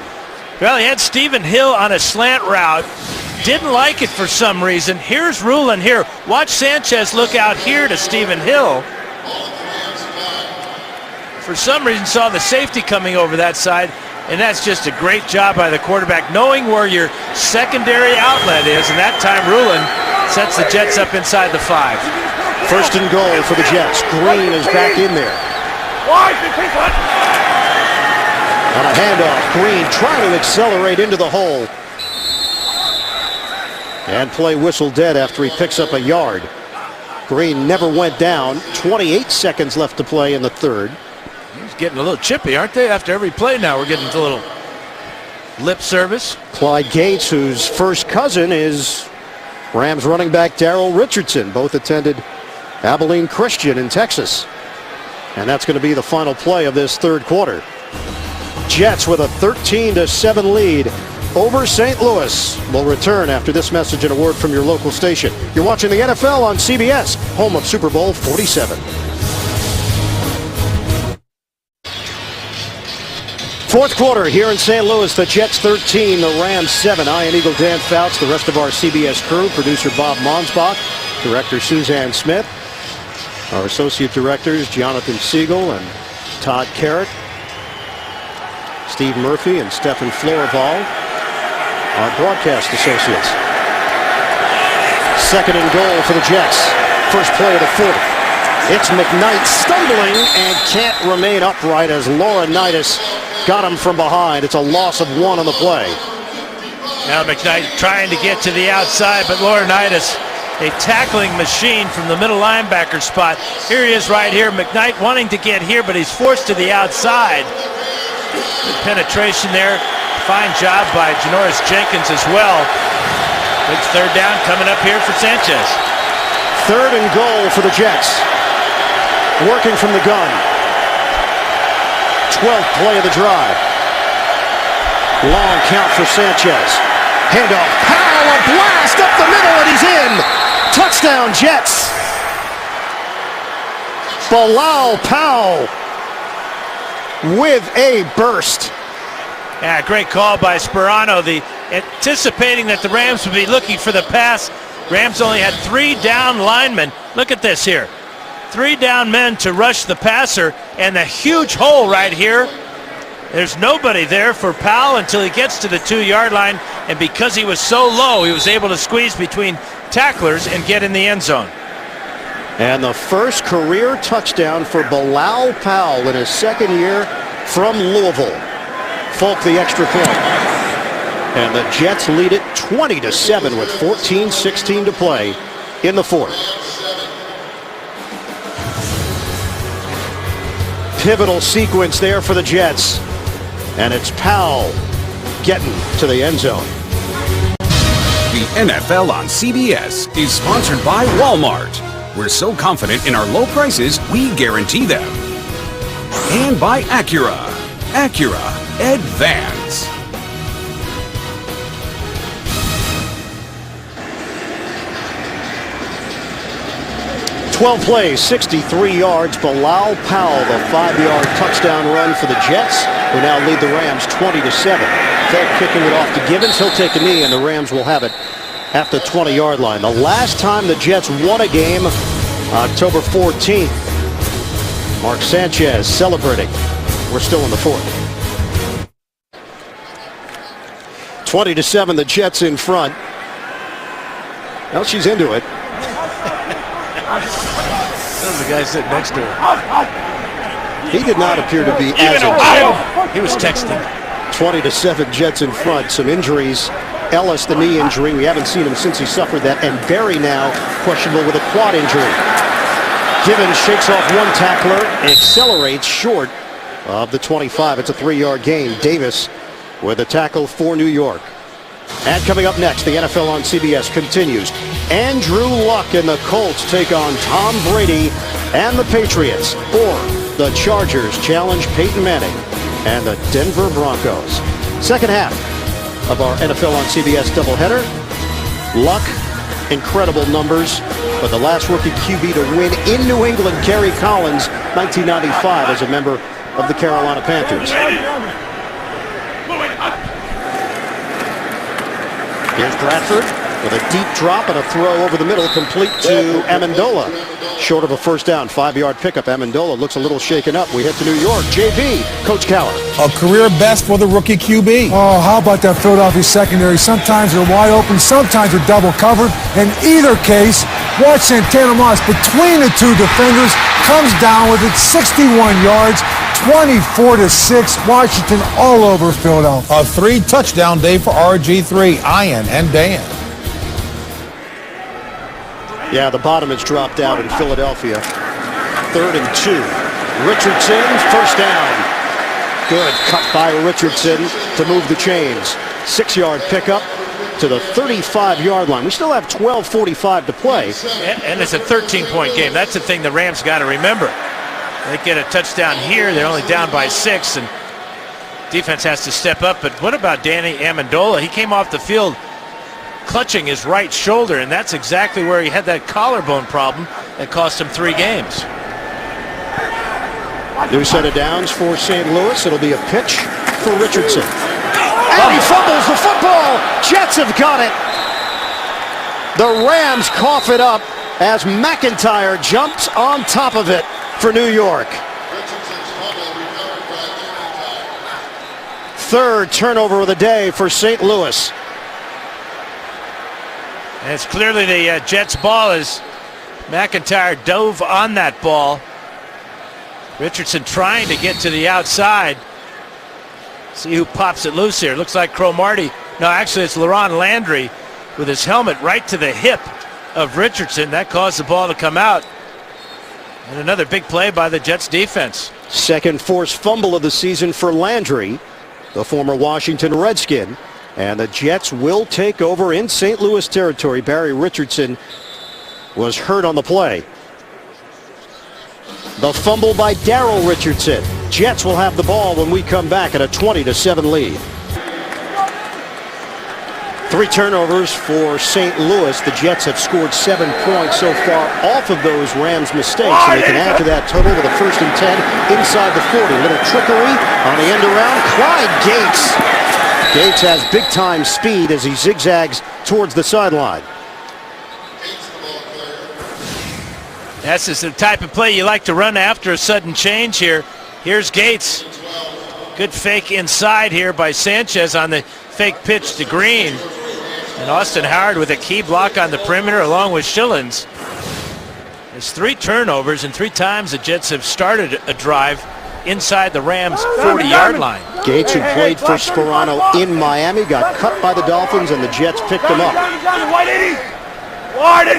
Well, he had Stephen Hill on a slant route. Didn't like it for some reason. Here's Rulin here. Watch Sanchez look out here to Stephen Hill. For some reason saw the safety coming over that side, and that's just a great job by the quarterback, knowing where your secondary outlet is, and that time Rulin sets the Jets up inside the 5. 1st and goal for the Jets. Green is back in there. On a handoff, Green trying to accelerate into the hole. And play whistle dead after he picks up a yard. Green never went down. 28 seconds left to play in the third. He's getting a little chippy, aren't they? After every play now, we're getting a little lip service. Clyde Gates, whose first cousin is Rams running back Darrell Richardson. Both attended Abilene Christian in Texas. And that's going to be the final play of this third quarter. Jets with a 13-7 lead over St. Louis. Will return after this message and a word from your local station. You're watching the NFL on CBS, home of Super Bowl 47. Fourth quarter here in St. Louis. The Jets 13, the Rams 7. Ian Eagle, Dan Fouts, the rest of our CBS crew. Producer Bob Monsbach, director Suzanne Smith. Our associate directors Jonathan Siegel and Todd Carrott. Steve Murphy and Stephen Florival, our broadcast associates. 2nd and goal for the Jets. First play of the 4th. It's McKnight stumbling and can't remain upright as Laurinaitis got him from behind. It's a loss of 1 on the play. Now McKnight trying to get to the outside, but Laurinaitis, a tackling machine from the middle linebacker spot. Here he is right here. McKnight wanting to get here, but he's forced to the outside. Good penetration there. Fine job by Janoris Jenkins as well. Big 3rd down coming up here for Sanchez. 3rd and goal for the Jets. Working from the gun. 12th play of the drive. Long count for Sanchez. Handoff. Powell, a blast up the middle, and he's in. Touchdown, Jets. Bilal Powell with a burst. Yeah, great call by Sparano. Anticipating that the Rams would be looking for the pass. Rams only had 3 down linemen. Look at this here. 3 down men to rush the passer, and a huge hole right here. There's nobody there for Powell until he gets to the 2-yard line, and because he was so low, he was able to squeeze between tacklers and get in the end zone. And the first career touchdown for Bilal Powell in his 2nd year from Louisville. Falk the extra point. And the Jets lead it 20-7 with 14:16 to play in the 4th. pivotal sequence there for the Jets. And it's Powell getting to the end zone. The NFL on CBS is sponsored by Walmart. We're so confident in our low prices, we guarantee them. And by Acura. Acura Advance. 12 plays, 63 yards. Bilal Powell, the 5-yard touchdown run for the Jets, who now lead the Rams 20-7. Fed kicking it off to Gibbons. He'll take a knee, and the Rams will have it at the 20-yard line. The last time the Jets won a game, October 14th. Mark Sanchez celebrating. We're still in the fourth. 20-7, the Jets in front. Well, she's into it. That was the guy sitting next to her. He did not appear to be as He was texting. 20-7, Jets in front. Some injuries. Ellis, the knee injury. We haven't seen him since he suffered that. And Berry now questionable with a quad injury. Gibbons shakes off one tackler, accelerates short of the 25. It's a 3-yard gain. Davis with a tackle for New York. And coming up next, the NFL on CBS continues. Andrew Luck and the Colts take on Tom Brady and the Patriots. Or the Chargers challenge Peyton Manning and the Denver Broncos. Second half of our NFL on CBS doubleheader. Luck, incredible numbers, but the last rookie QB to win in New England, Kerry Collins, 1995, as a member of the Carolina Panthers. Here's Bradford with a deep drop and a throw over the middle, complete to Amendola. Short of a first down, 5-yard pickup. Amendola looks a little shaken up. We head to New York. JB, Coach Cowher. A career best for the rookie QB. Oh, how about that Philadelphia secondary? Sometimes they're wide open, sometimes they're double covered. In either case, watch Santana Moss between the two defenders, comes down with it, 61 yards, 24-6. Washington all over Philadelphia. A 3-touchdown day for RG3, Ian and Dan. Yeah, the bottom has dropped out in Philadelphia. 3rd and 2. Richardson, first down. Good cut by Richardson to move the chains. 6-yard pickup to the 35-yard line. We still have 12:45 to play. And it's a 13-point game. That's the thing the Rams got to remember. They get a touchdown here. They're only down by 6, and defense has to step up. But what about Danny Amendola? He came off the field clutching his right shoulder, and that's exactly where he had that collarbone problem that cost him 3 games. New set of downs for St. Louis. It'll be a pitch for Richardson. And he fumbles the football. Jets have got it. The Rams cough it up as McIntyre jumps on top of it for New York. 3rd turnover of the day for St. Louis. And it's clearly the Jets' ball as McIntyre dove on that ball. Richardson trying to get to the outside. See who pops it loose here. Looks like Cromartie. No, actually it's Laron Landry with his helmet right to the hip of Richardson. That caused the ball to come out. And another big play by the Jets defense. Second forced fumble of the season for Landry, the former Washington Redskin. And the Jets will take over in St. Louis territory. Barry Richardson was hurt on the play. The fumble by Darrell Richardson. Jets will have the ball when we come back at a 20-7 lead. 3 turnovers for St. Louis. The Jets have scored 7 points so far off of those Rams mistakes. And they can add to that total with a 1st and 10 inside the 40. Little trickery on the end around. Clyde Gates. Gates has big-time speed as he zigzags towards the sideline. That's just the type of play you like to run after a sudden change here. Here's Gates. Good fake inside here by Sanchez on the fake pitch to Green. And Austin Howard with a key block on the perimeter along with Schillens. There's 3 turnovers, and 3 times the Jets have started a drive inside the Rams' 40-yard line. Gates, who played for Sperano in Miami, got cut by the Dolphins, and the Jets picked him up.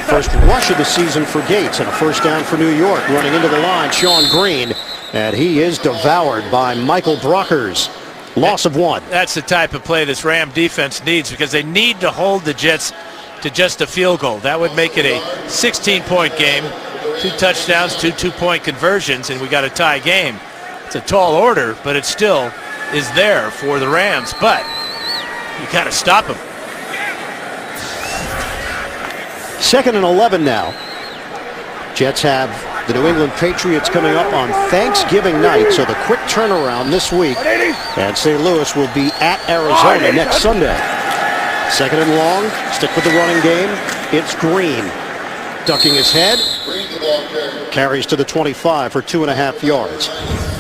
First rush of the season for Gates, and a first down for New York. Running into the line, Sean Green. And he is devoured by Michael Brockers. Loss of 1. That's the type of play this Ram defense needs, because they need to hold the Jets to just a field goal. That would make it a 16-point game. 2 touchdowns, 2 two-point conversions, and we got a tie game. It's a tall order, but it still is there for the Rams. But you got to stop them. 2nd and 11 now. Jets have the New England Patriots coming up on Thanksgiving night, so the quick turnaround this week. And St. Louis will be at Arizona next Sunday. 2nd and long. Stick with the running game. It's Green. Ducking his head. Carries to the 25 for 2.5 yards.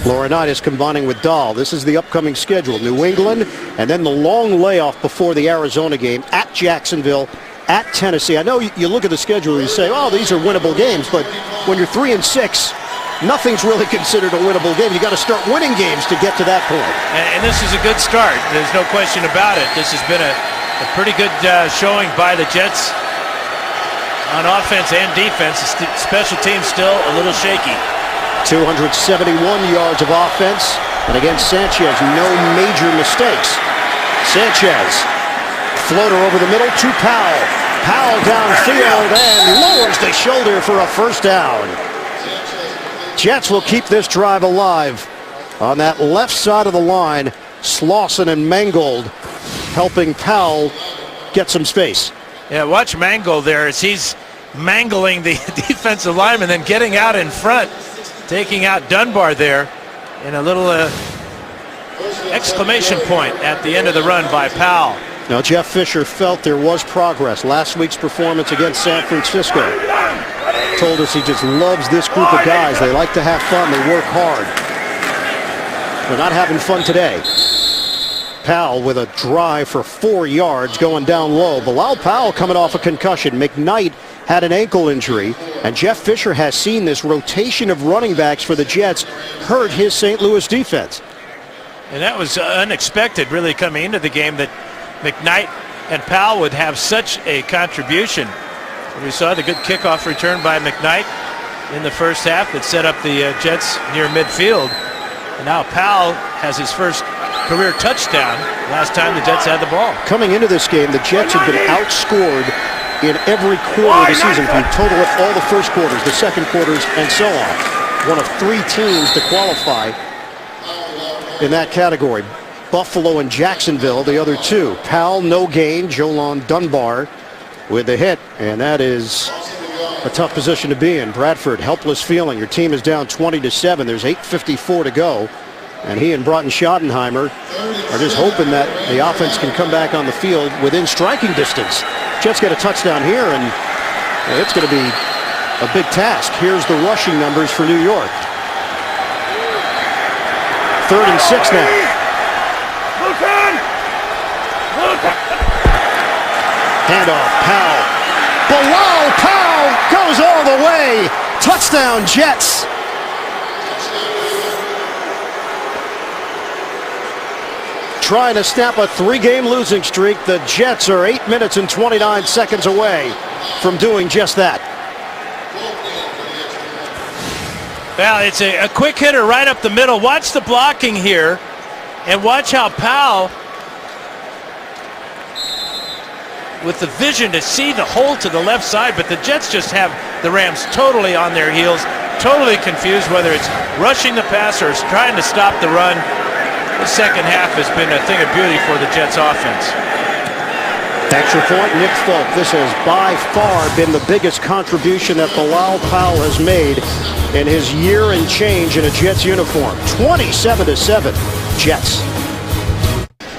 Laurinaitis combining with Dahl. This is the upcoming schedule. New England, and then the long layoff before the Arizona game at Jacksonville, at Tennessee. I know you look at the schedule and you say, oh, these are winnable games, but when you're 3-6, nothing's really considered a winnable game. You got to start winning games to get to that point. And this is a good start. There's no question about it. This has been a pretty good showing by the Jets on offense and defense. Special teams still a little shaky. 271 yards of offense, and against Sanchez, no major mistakes. Sanchez, floater over the middle to Powell. Powell downfield and lowers the shoulder for a first down. Jets will keep this drive alive. On that left side of the line, Slauson and Mangold helping Powell get some space. Yeah, watch Mangold there as he's mangling the defensive lineman, then getting out in front, taking out Dunbar there, and a little exclamation point at the end of the run by Powell. Now, Jeff Fisher felt there was progress. Last week's performance against San Francisco told us he just loves this group of guys. They like to have fun. They work hard. They're not having fun today. Powell with a drive for 4 yards going down low. Bilal Powell coming off a concussion. McKnight had an ankle injury, and Jeff Fisher has seen this rotation of running backs for the Jets hurt his St. Louis defense. And that was unexpected, really, coming into the game, that McKnight and Powell would have such a contribution. We saw the good kickoff return by McKnight in the first half that set up the Jets near midfield. And now Powell has his first career touchdown last time the Jets had the ball. Coming into this game, the Jets have been outscored in every quarter of the season. If you total up all the first quarters, the second quarters, and so on. One of 3 teams to qualify in that category. Buffalo and Jacksonville, the other 2. Powell, no gain. Jolon Dunbar with the hit, and that is a tough position to be in. Bradford, helpless feeling. Your team is down 20-7. There's 8:54 to go, and he and Broughton Schottenheimer are just hoping that the offense can come back on the field within striking distance. Jets get a touchdown here, and it's going to be a big task. Here's the rushing numbers for New York. 3rd and 6 now. Handoff, Powell. Bilal Powell goes all the way. Touchdown, Jets. Trying to snap a 3-game losing streak. The Jets are 8 minutes and 29 seconds away from doing just that. Well, it's a quick hitter right up the middle. Watch the blocking here, and watch how Powell, with the vision to see the hole to the left side, but the Jets just have the Rams totally on their heels, totally confused whether it's rushing the pass or it's trying to stop the run. The second half has been a thing of beauty for the Jets offense. Extra point, Nick Folk. This has by far been the biggest contribution that Bilal Powell has made in his year and change in a Jets uniform. 27-7, Jets.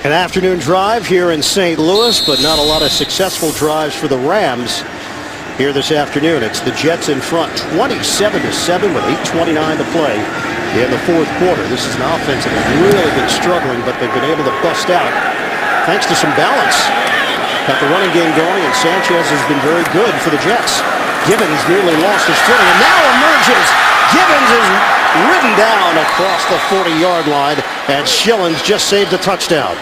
An afternoon drive here in St. Louis, but not a lot of successful drives for the Rams here this afternoon. It's the Jets in front, 27-7 with 8:29 to play in the 4th quarter. This is an offense that has really been struggling, but they've been able to bust out thanks to some balance. Got the running game going, and Sanchez has been very good for the Jets. Gibbons nearly lost his footing, and now emerges. Gibbons is ridden down across the 40-yard line, and Schillens just saved a touchdown.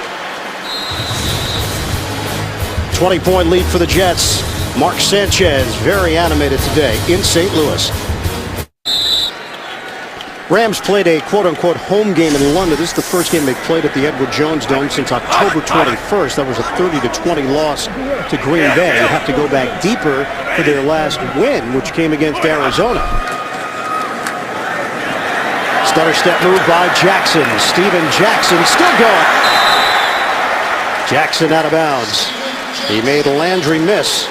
20-point lead for the Jets. Mark Sanchez very animated today in St. Louis. Rams played a quote-unquote home game in London. This is the first game they played at the Edward Jones Dome since October 21st. That was a 30-20 loss to Green Bay. They have to go back deeper for their last win, which came against Arizona. Stutter step move by Jackson. Steven Jackson still going. Jackson out of bounds. He made Landry miss.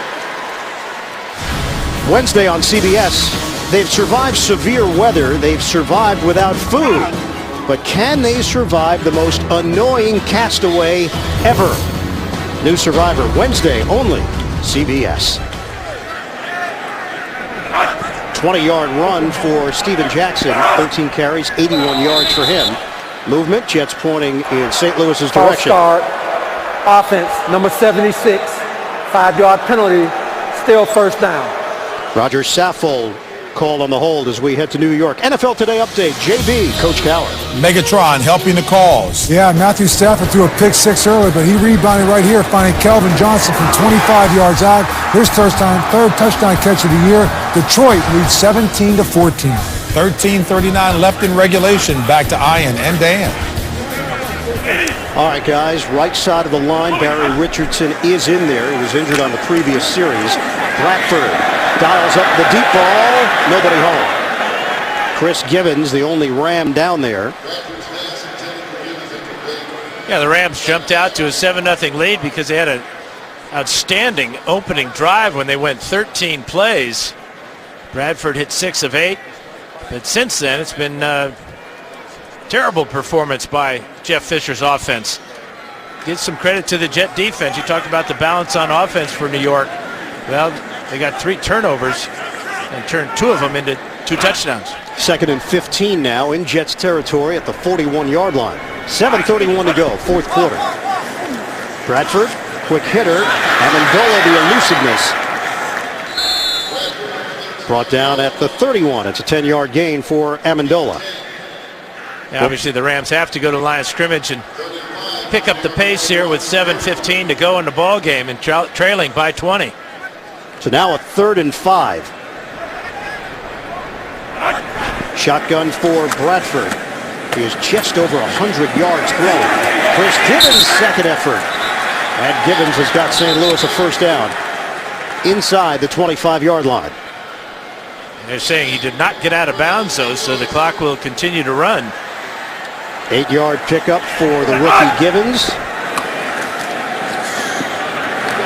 Wednesday on CBS. They've survived severe weather. They've survived without food. But can they survive the most annoying castaway ever? New Survivor Wednesday only. CBS. 20-yard run for Steven Jackson. 13 carries, 81 yards for him. Movement, Jets pointing in St. Louis's direction. Start. Offense, number 76. 5-yard penalty. Still first down. Roger Saffold called on the hold as we head to New York. NFL Today update. JB, Coach Cowher. Megatron helping the cause. Yeah, Matthew Stafford threw a pick six earlier, but he rebounded right here, finding Kelvin Johnson from 25 yards out. His third touchdown catch of the year. Detroit leads 17-14. 13:39 left in regulation. Back to Ian and Dan. All right, guys, right side of the line, Barry Richardson is in there. He was injured on the previous series. Bradford dials up the deep ball. Nobody home. Chris Givens, the only Ram down there. Yeah, the Rams jumped out to a 7-0 lead because they had an outstanding opening drive when they went 13 plays. Bradford hit 6 of 8. But since then, it's been a terrible performance by Jeff Fisher's offense. Give some credit to the Jet defense. You talked about the balance on offense for New York. Well, they got 3 turnovers and turned 2 of them into 2 touchdowns. 2nd and 15 now in Jets territory at the 41-yard line. 7:31 to go, 4th quarter. Bradford, quick hitter. Amendola, the elusiveness. Brought down at the 31. It's a 10-yard gain for Amendola. Yeah, obviously, the Rams have to go to the line of scrimmage and pick up the pace here with 7:15 to go in the ball game and trailing by 20. So now a 3rd and 5. Shotgun for Bradford. He is just over 100 yards throwing. Chris Givens' second effort. And Givens has got St. Louis a first down inside the 25-yard line. They're saying he did not get out of bounds, though, so the clock will continue to run. 8-yard pickup for the rookie Givens.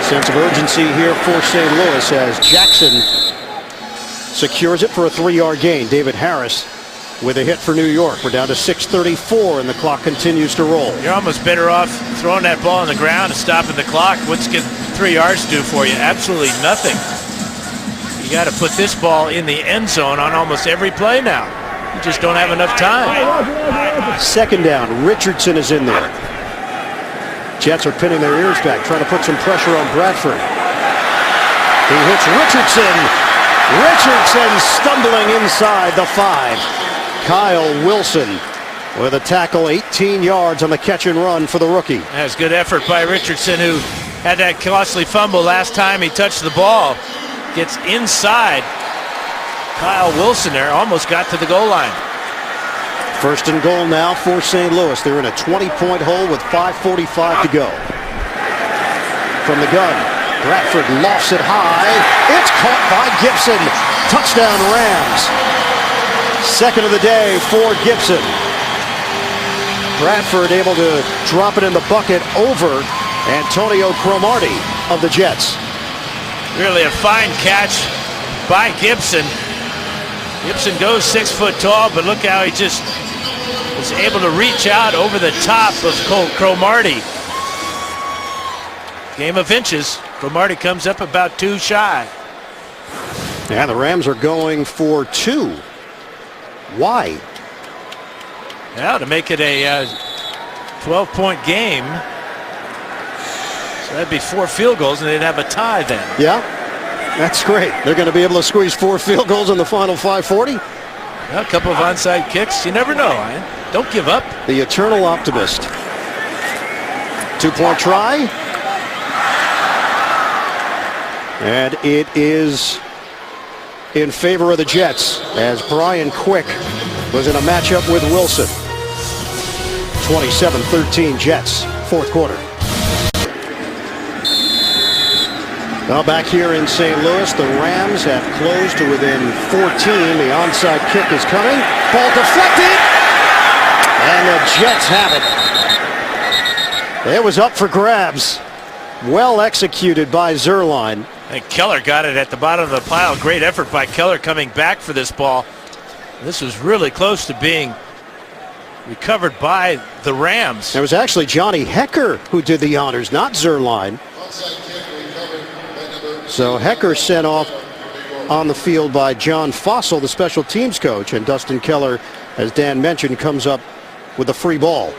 Sense of urgency here for St. Louis as Jackson secures it for a 3-yard gain. David Harris with a hit for New York. We're down to 6:34 and the clock continues to roll. You're almost better off throwing that ball on the ground and stopping the clock. What's get 3 yards do for you? Absolutely nothing. You got to put this ball in the end zone on almost every play now. You just don't have enough time. 2nd down. Richardson is in there. Jets are pinning their ears back, trying to put some pressure on Bradford. He hits Richardson. Richardson stumbling inside the 5. Kyle Wilson with a tackle, 18 yards on the catch and run for the rookie. That's good effort by Richardson, who had that costly fumble last time he touched the ball. Gets inside. Kyle Wilson there almost got to the goal line. 1st and goal now for St. Louis. They're in a 20-point hole with 5:45 to go. From the gun, Bradford lofts it high. It's caught by Gibson. Touchdown Rams. 2nd of the day for Gibson. Bradford able to drop it in the bucket over Antonio Cromartie of the Jets. Really a fine catch by Gibson. Gibson goes 6 foot tall, but look how he just was able to reach out over the top of Cromartie. Game of inches. Cromartie comes up about 2 shy. Yeah, the Rams are going for 2. Why? Yeah, to make it a 12-point game. So that'd be 4 field goals, and they'd have a tie then. Yeah, that's great. They're going to be able to squeeze 4 field goals in the final 5:40. Well, a couple of onside kicks. You never know, Ian. Don't give up. The eternal optimist. 2-point try. And it is in favor of the Jets as Brian Quick was in a matchup with Wilson. 27-13 Jets, fourth quarter. Now back here in St. Louis, the Rams have closed to within 14. The onside kick is coming. Ball deflected. And the Jets have it. It was up for grabs. Well executed by Zuerlein. And Keller got it at the bottom of the pile. Great effort by Keller coming back for this ball. This was really close to being recovered by the Rams. It was actually Johnny Hekker who did the honors, not Zuerlein. So Hekker sent off on the field by John Fossil, the special teams coach, and Dustin Keller, as Dan mentioned, comes up with a free ball.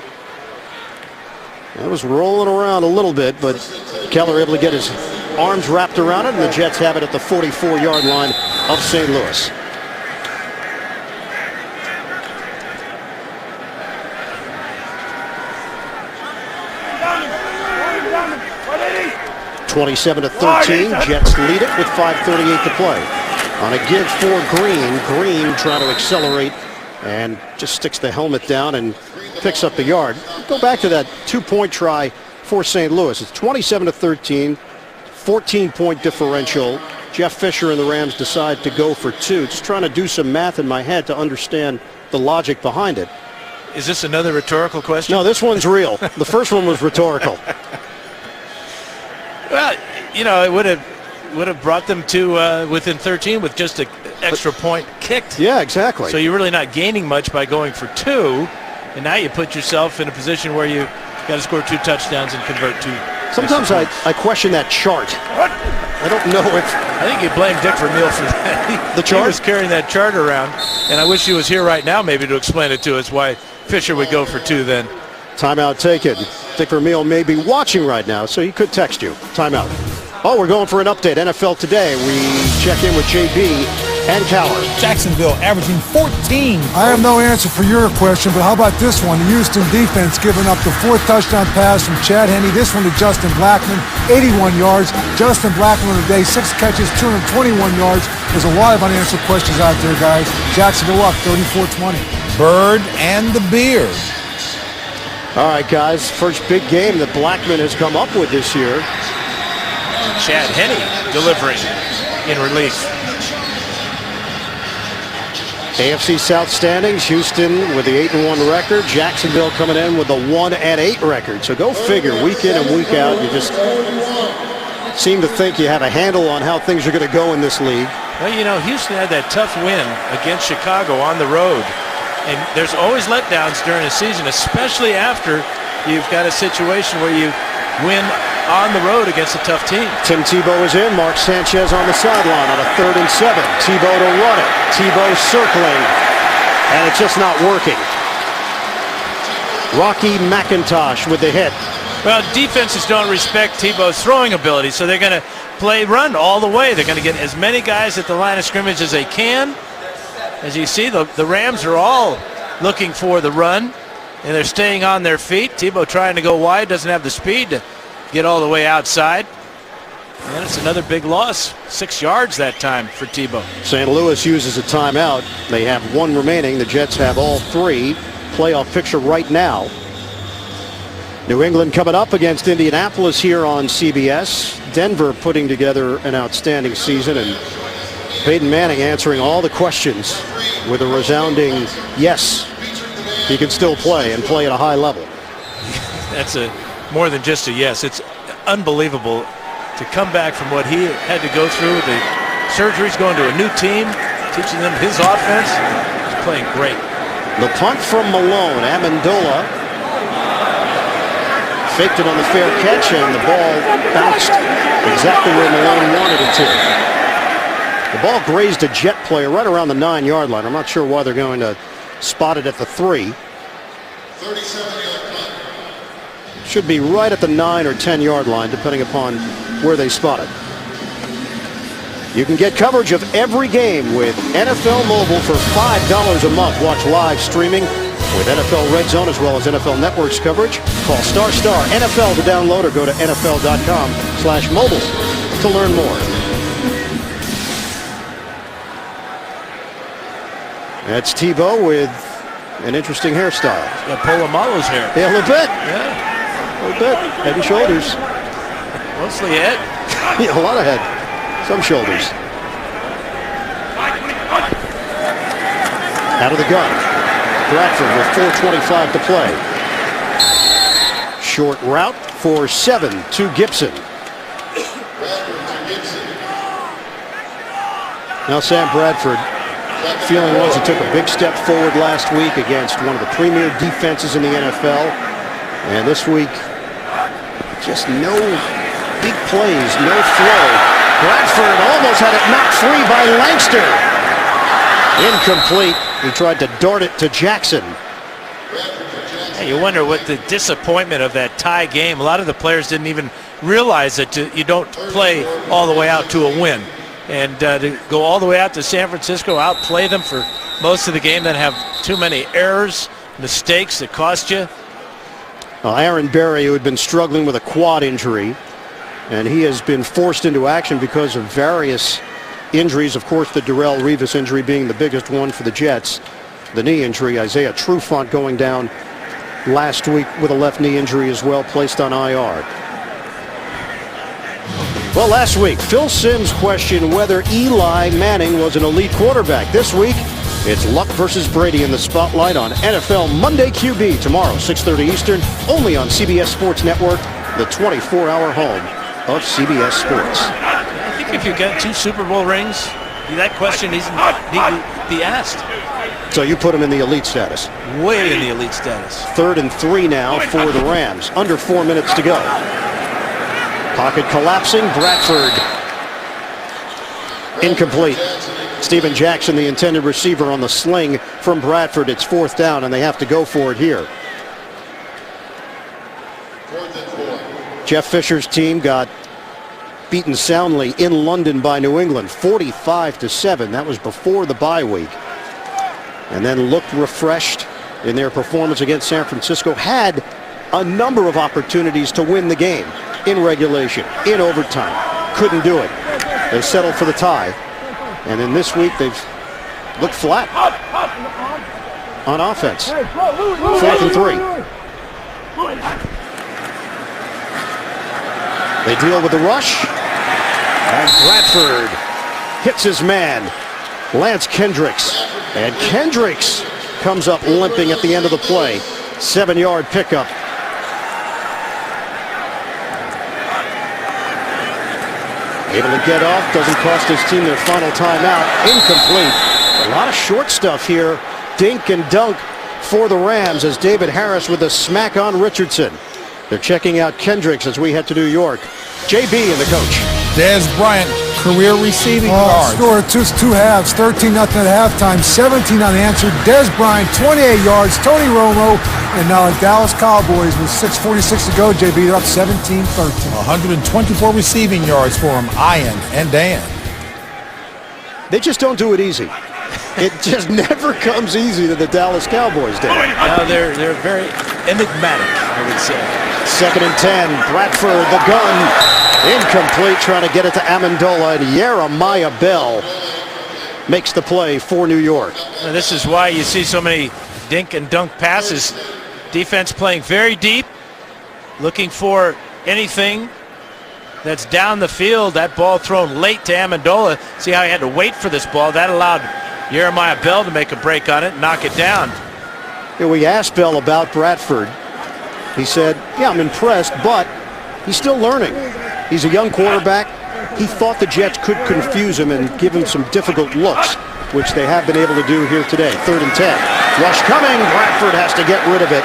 That was rolling around a little bit, but Keller able to get his arms wrapped around it, and the Jets have it at the 44-yard line of St. Louis. (27-13). Jets lead it with 5:38 to play. On a give for Green, Green trying to accelerate and just sticks the helmet down and picks up the yard. Go back to that 2-point try for St. Louis. It's 27-13, 14-point differential. Jeff Fisher and the Rams decide to go for two. Just trying to do some math in my head to understand the logic behind it. Is this another rhetorical question? No, this one's real. The first one was rhetorical. Well, you know, it would have brought them to within 13 with just an extra point kicked. Yeah, exactly. So you're really not gaining much by going for two, and now you put yourself in a position where you got to score 2 touchdowns and convert 2. Sometimes I question that chart. I don't know if... I think you blame Dick Vermeil for that. The chart? He was carrying that chart around, and I wish he was here right now maybe to explain it to us why Fisher would go for 2 then. Timeout taken. Dick Vermeil may be watching right now, so he could text you. Timeout. Oh, we're going for an update. NFL Today. We check in with JB and Cowher. Jacksonville averaging 14. I have no answer for your question, but how about this one? The Houston defense giving up the 4th touchdown pass from Chad Henne. This one to Justin Blackmon, 81 yards. Justin Blackmon today, 6 catches, 221 yards. There's a lot of unanswered questions out there, guys. Jacksonville up 34-20. Bird and the Beard. All right, guys. First big game that Blackmon has come up with this year. Chad Henne delivering in relief. AFC South standings, Houston with the 8-1 record. Jacksonville coming in with the 1-8 record. So go figure, week in and week out, you just seem to think you have a handle on how things are going to go in this league. Well, you know, Houston had that tough win against Chicago on the road. And there's always letdowns during a season, especially after you've got a situation where you win on the road against a tough team. Tim Tebow is in. Mark Sanchez on the sideline on a 3rd and 7. Tebow to run it. Tebow circling. And it's just not working. Rocky McIntosh with the hit. Well, defenses don't respect Tebow's throwing ability, so they're going to play run all the way. They're going to get as many guys at the line of scrimmage as they can. As you see, the Rams are all looking for the run, and they're staying on their feet. Tebow trying to go wide, doesn't have the speed to get all the way outside. And it's another big loss. 6 yards that time for Tebow. St. Louis uses a timeout. They have 1 remaining. The Jets have all 3. Playoff picture right now. New England coming up against Indianapolis here on CBS. Denver putting together an outstanding season, and Peyton Manning answering all the questions with a resounding yes. He can still play and play at a high level. That's more than just a yes. It's unbelievable to come back from what he had to go through. The surgeries, going to a new team, teaching them his offense. He's playing great. The punt from Malone. Amendola faked it on the fair catch, and the ball bounced exactly where Malone wanted it to. The ball grazed a Jet player right around the 9-yard line. I'm not sure why they're going to spot it at the 3. Should be right at the 9 or 10-yard line, depending upon where they spot it. You can get coverage of every game with NFL Mobile for $5 a month. Watch live streaming with NFL Red Zone as well as NFL Network's coverage. Call ** NFL to download or go to NFL.com/mobile to learn more. That's Tebow with an interesting hairstyle. Yeah, Polamalu's hair. Yeah, a little bit. Yeah, A little bit. Head and shoulders. mostly head. Yeah, a lot of head. Some shoulders. Out of the gun. Bradford with 4:25 to play. Short route for 7 to Gibson. Now Sam Bradford feeling was he took a big step forward last week against one of the premier defenses in the NFL. And this week, just no big plays, no flow. Bradford almost had it knocked free by Langster. Incomplete. He tried to dart it to Jackson. Hey, you wonder what the disappointment of that tie game. A lot of the players didn't even realize that you don't play all the way out to a win. And to go all the way out to San Francisco, outplay them for most of the game, then have too many errors, mistakes that cost you. Aaron Berry, who had been struggling with a quad injury, and he has been forced into action because of various injuries. Of course, the Darrelle Revis injury being the biggest one for the Jets. The knee injury, Isaiah Trufant going down last week with a left knee injury as well, placed on IR. Well, last week, Phil Simms questioned whether Eli Manning was an elite quarterback. This week, it's Luck versus Brady in the spotlight on NFL Monday QB tomorrow, 6:30 Eastern, only on CBS Sports Network, the 24-hour home of CBS Sports. I think if you got 2 Super Bowl rings, that question needs to be asked. So you put him in the elite status. Way in the elite status. 3rd and 3 now for the Rams. Under 4 minutes to go. Pocket collapsing. Bradford. Incomplete. Steven Jackson, the intended receiver, on the sling from Bradford. It's 4th down, and they have to go for it here. Jeff Fisher's team got beaten soundly in London by New England, 45-7. That was before the bye week. And then looked refreshed in their performance against San Francisco. Had a number of opportunities to win the game in regulation, in overtime. Couldn't do it. They settled for the tie. And then this week they've looked flat on offense. 4th and 3. They deal with the rush. And Bradford hits his man, Lance Kendricks. And Kendricks comes up limping at the end of the play. 7-yard pickup. Able to get off, doesn't cost his team their final timeout. Incomplete. A lot of short stuff here. Dink and dunk for the Rams as David Harris with a smack on Richardson. They're checking out Kendricks as we head to New York. JB and the coach. Dez Bryant, career receiving yards. Score two halves, 13-0 at halftime, 17 unanswered. Dez Bryant, 28 yards. Tony Romo, and now the Dallas Cowboys with 6:46 to go. JB, they're up 17-13. 124 receiving yards for him, Ian and Dan. They just don't do it easy. It just never comes easy to the Dallas Cowboys, Dan. Now they're very enigmatic, I would say. 2nd and 10. Bradford, the gun. Incomplete, trying to get it to Amendola, and Jeremiah Bell makes the play for New York. Now, this is why you see so many dink and dunk passes. Defense playing very deep, looking for anything that's down the field. That ball thrown late to Amendola. See how he had to wait for this ball. That allowed Jeremiah Bell to make a break on it and knock it down. Yeah, we asked Bell about Bradford. He said, yeah, I'm impressed, but he's still learning. He's a young quarterback. He thought the Jets could confuse him and give him some difficult looks, which they have been able to do here today. 3rd and 10. Rush coming. Bradford has to get rid of it.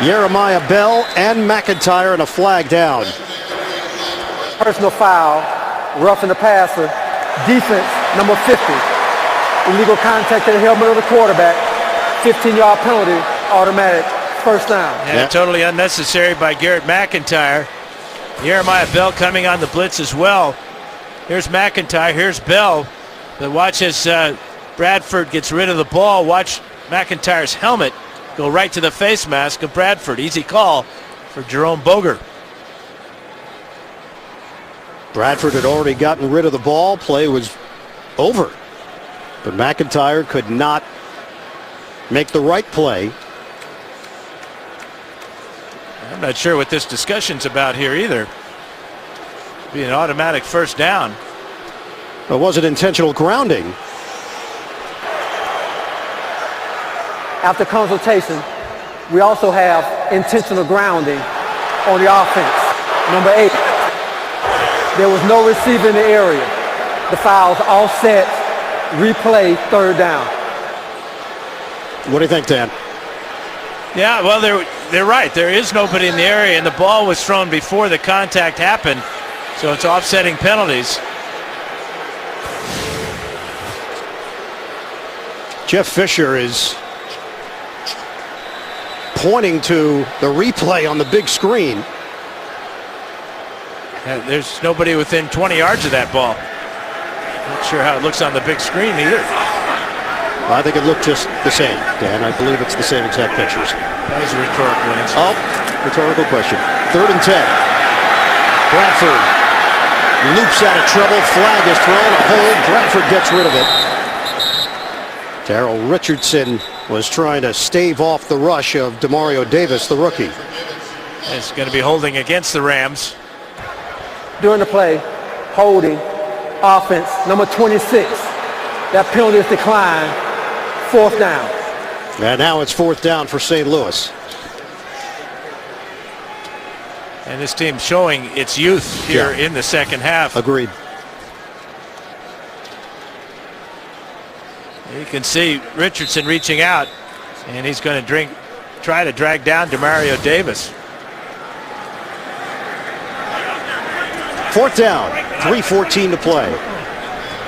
Jeremiah Bell and McIntyre, and a flag down. Personal foul, roughing the passer. Defense, number 50. Illegal contact to the helmet of the quarterback. 15-yard penalty, automatic. 1st down. Yeah, totally unnecessary by Garrett McIntyre. Jeremiah Bell coming on the blitz as well. Here's McIntyre, here's Bell. But watch as Bradford gets rid of the ball. Watch McIntyre's helmet go right to the face mask of Bradford. Easy call for Jerome Boger. Bradford had already gotten rid of the ball. Play was over. But McIntyre could not make the right play. I'm not sure what this discussion's about here either. Be an automatic first down. It was an intentional grounding. After consultation, we also have intentional grounding on the offense. Number 8. There was no receiver in the area. The foul's all set. Replay, third down. What do you think, Dan? Yeah, well, they're right. There is nobody in the area, and the ball was thrown before the contact happened, so it's offsetting penalties. Jeff Fisher is pointing to the replay on the big screen. There's nobody within 20 yards of that ball. Not sure how it looks on the big screen either. I think it looked just the same, Dan. I believe it's the same exact pictures. That was a rhetorical answer. Oh, rhetorical question. 3rd and 10. Bradford loops out of trouble. Flag is thrown. A hold. Bradford gets rid of it. Darrell Richardson was trying to stave off the rush of Demario Davis, the rookie. It's going to be holding against the Rams. During the play, holding, offense, number 26. That penalty is declined. 4th down. And now it's 4th down for St. Louis. And this team showing its youth here in the second half. Agreed. You can see Richardson reaching out, and he's going to try to drag down Demario Davis. 4th down, 3:14 to play.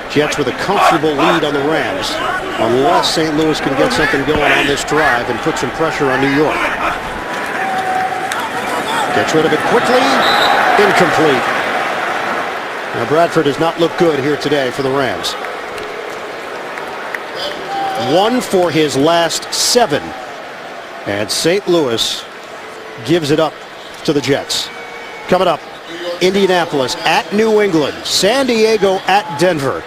Jets with a comfortable lead on the Rams, unless St. Louis can get something going on this drive and put some pressure on New York. Gets rid of it quickly. Incomplete. Now Bradford does not look good here today for the Rams. 1 for his last 7. And St. Louis gives it up to the Jets. Coming up, Indianapolis at New England, San Diego at Denver.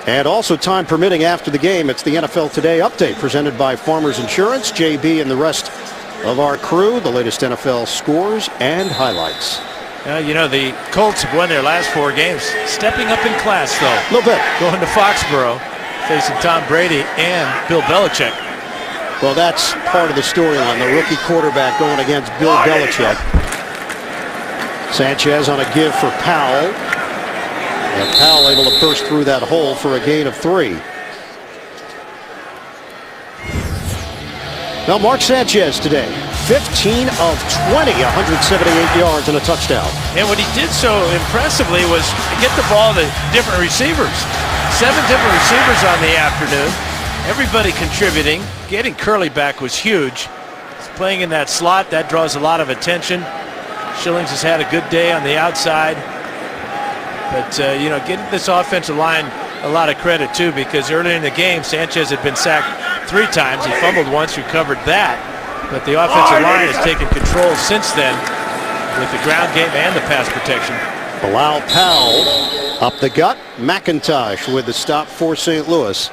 And also, time permitting after the game, it's the NFL Today update presented by Farmers Insurance. JB and the rest of our crew, the latest NFL scores and highlights. You know, the Colts have won their last 4 games. Stepping up in class, though. A little bit. Going to Foxborough, facing Tom Brady and Bill Belichick. Well, that's part of the storyline. The rookie quarterback going against Bill Belichick. Sanchez on a give for Powell. And Powell able to burst through that hole for a gain of 3. Now Mark Sanchez today, 15 of 20, 178 yards and a touchdown. And what he did so impressively was get the ball to different receivers. 7 different receivers on the afternoon. Everybody contributing. Getting Curley back was huge. He's playing in that slot. That draws a lot of attention. Schillings has had a good day on the outside. But, you know, getting this offensive line a lot of credit, too, because earlier in the game, Sanchez had been sacked 3 times. He fumbled once, recovered that. But the offensive line has taken control since then with the ground game and the pass protection. Bilal Powell up the gut. McIntosh with the stop for St. Louis.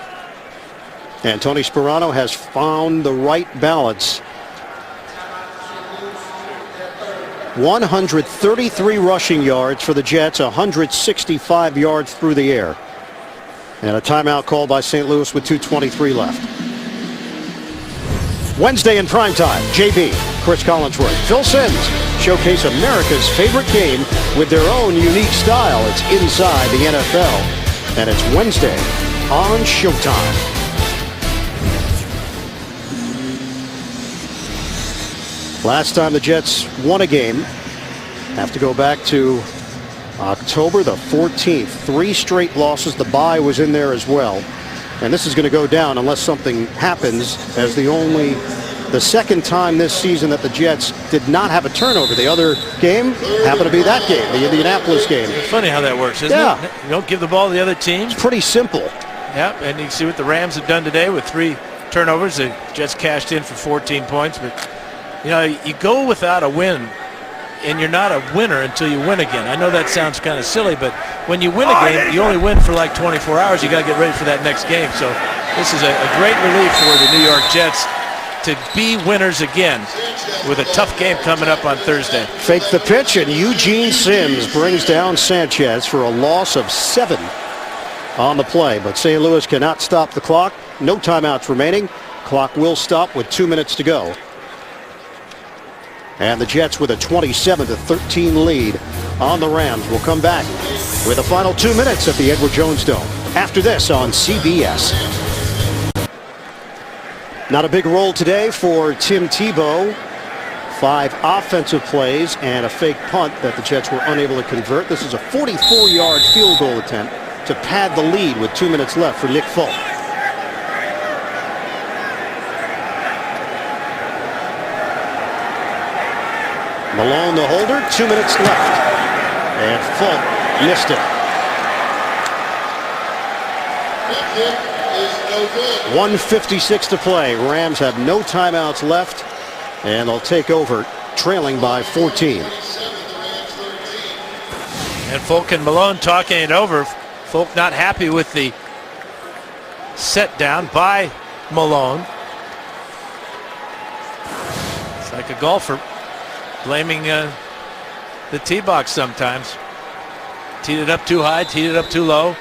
And Tony Sperano has found the right balance. 133 rushing yards for the Jets, 165 yards through the air. And a timeout called by St. Louis with 2:23 left. Wednesday in primetime, JB, Chris Collinsworth, Phil Simms showcase America's favorite game with their own unique style. It's inside the NFL, and it's Wednesday on Showtime. Last time the Jets won a game, have to go back to October the 14th. 3 straight losses. The bye was in there as well. And this is going to go down unless something happens as the second time this season that the Jets did not have a turnover. The other game happened to be that game, the Indianapolis game. It's funny how that works, isn't it? You don't give the ball to the other team. It's pretty simple. Yep, and you see what the Rams have done today with 3 turnovers. The Jets cashed in for 14 points, but you know, you go without a win and you're not a winner until you win again. I know that sounds kind of silly, but when you win a game, you only win for like 24 hours. You got to get ready for that next game. So this is a great relief for the New York Jets to be winners again with a tough game coming up on Thursday. Fake the pitch, and Eugene Sims brings down Sanchez for a loss of 7 on the play. But St. Louis cannot stop the clock. No timeouts remaining. Clock will stop with 2 minutes to go. And the Jets with a 27-13 lead on the Rams. Will come back with the final 2 minutes at the Edward Jones Dome. After this on CBS. Not a big role today for Tim Tebow. 5 offensive plays and a fake punt that the Jets were unable to convert. This is a 44-yard field goal attempt to pad the lead with 2 minutes left for Nick Folk. Malone the holder, 2 minutes left. And Folk missed it. 1:56 to play. Rams have no timeouts left, and they'll take over trailing by 14. And Folk and Malone talking it over. Folk not happy with the set down by Malone. It's like a golfer blaming the tee box sometimes. Teed it up too high, teed it up too low.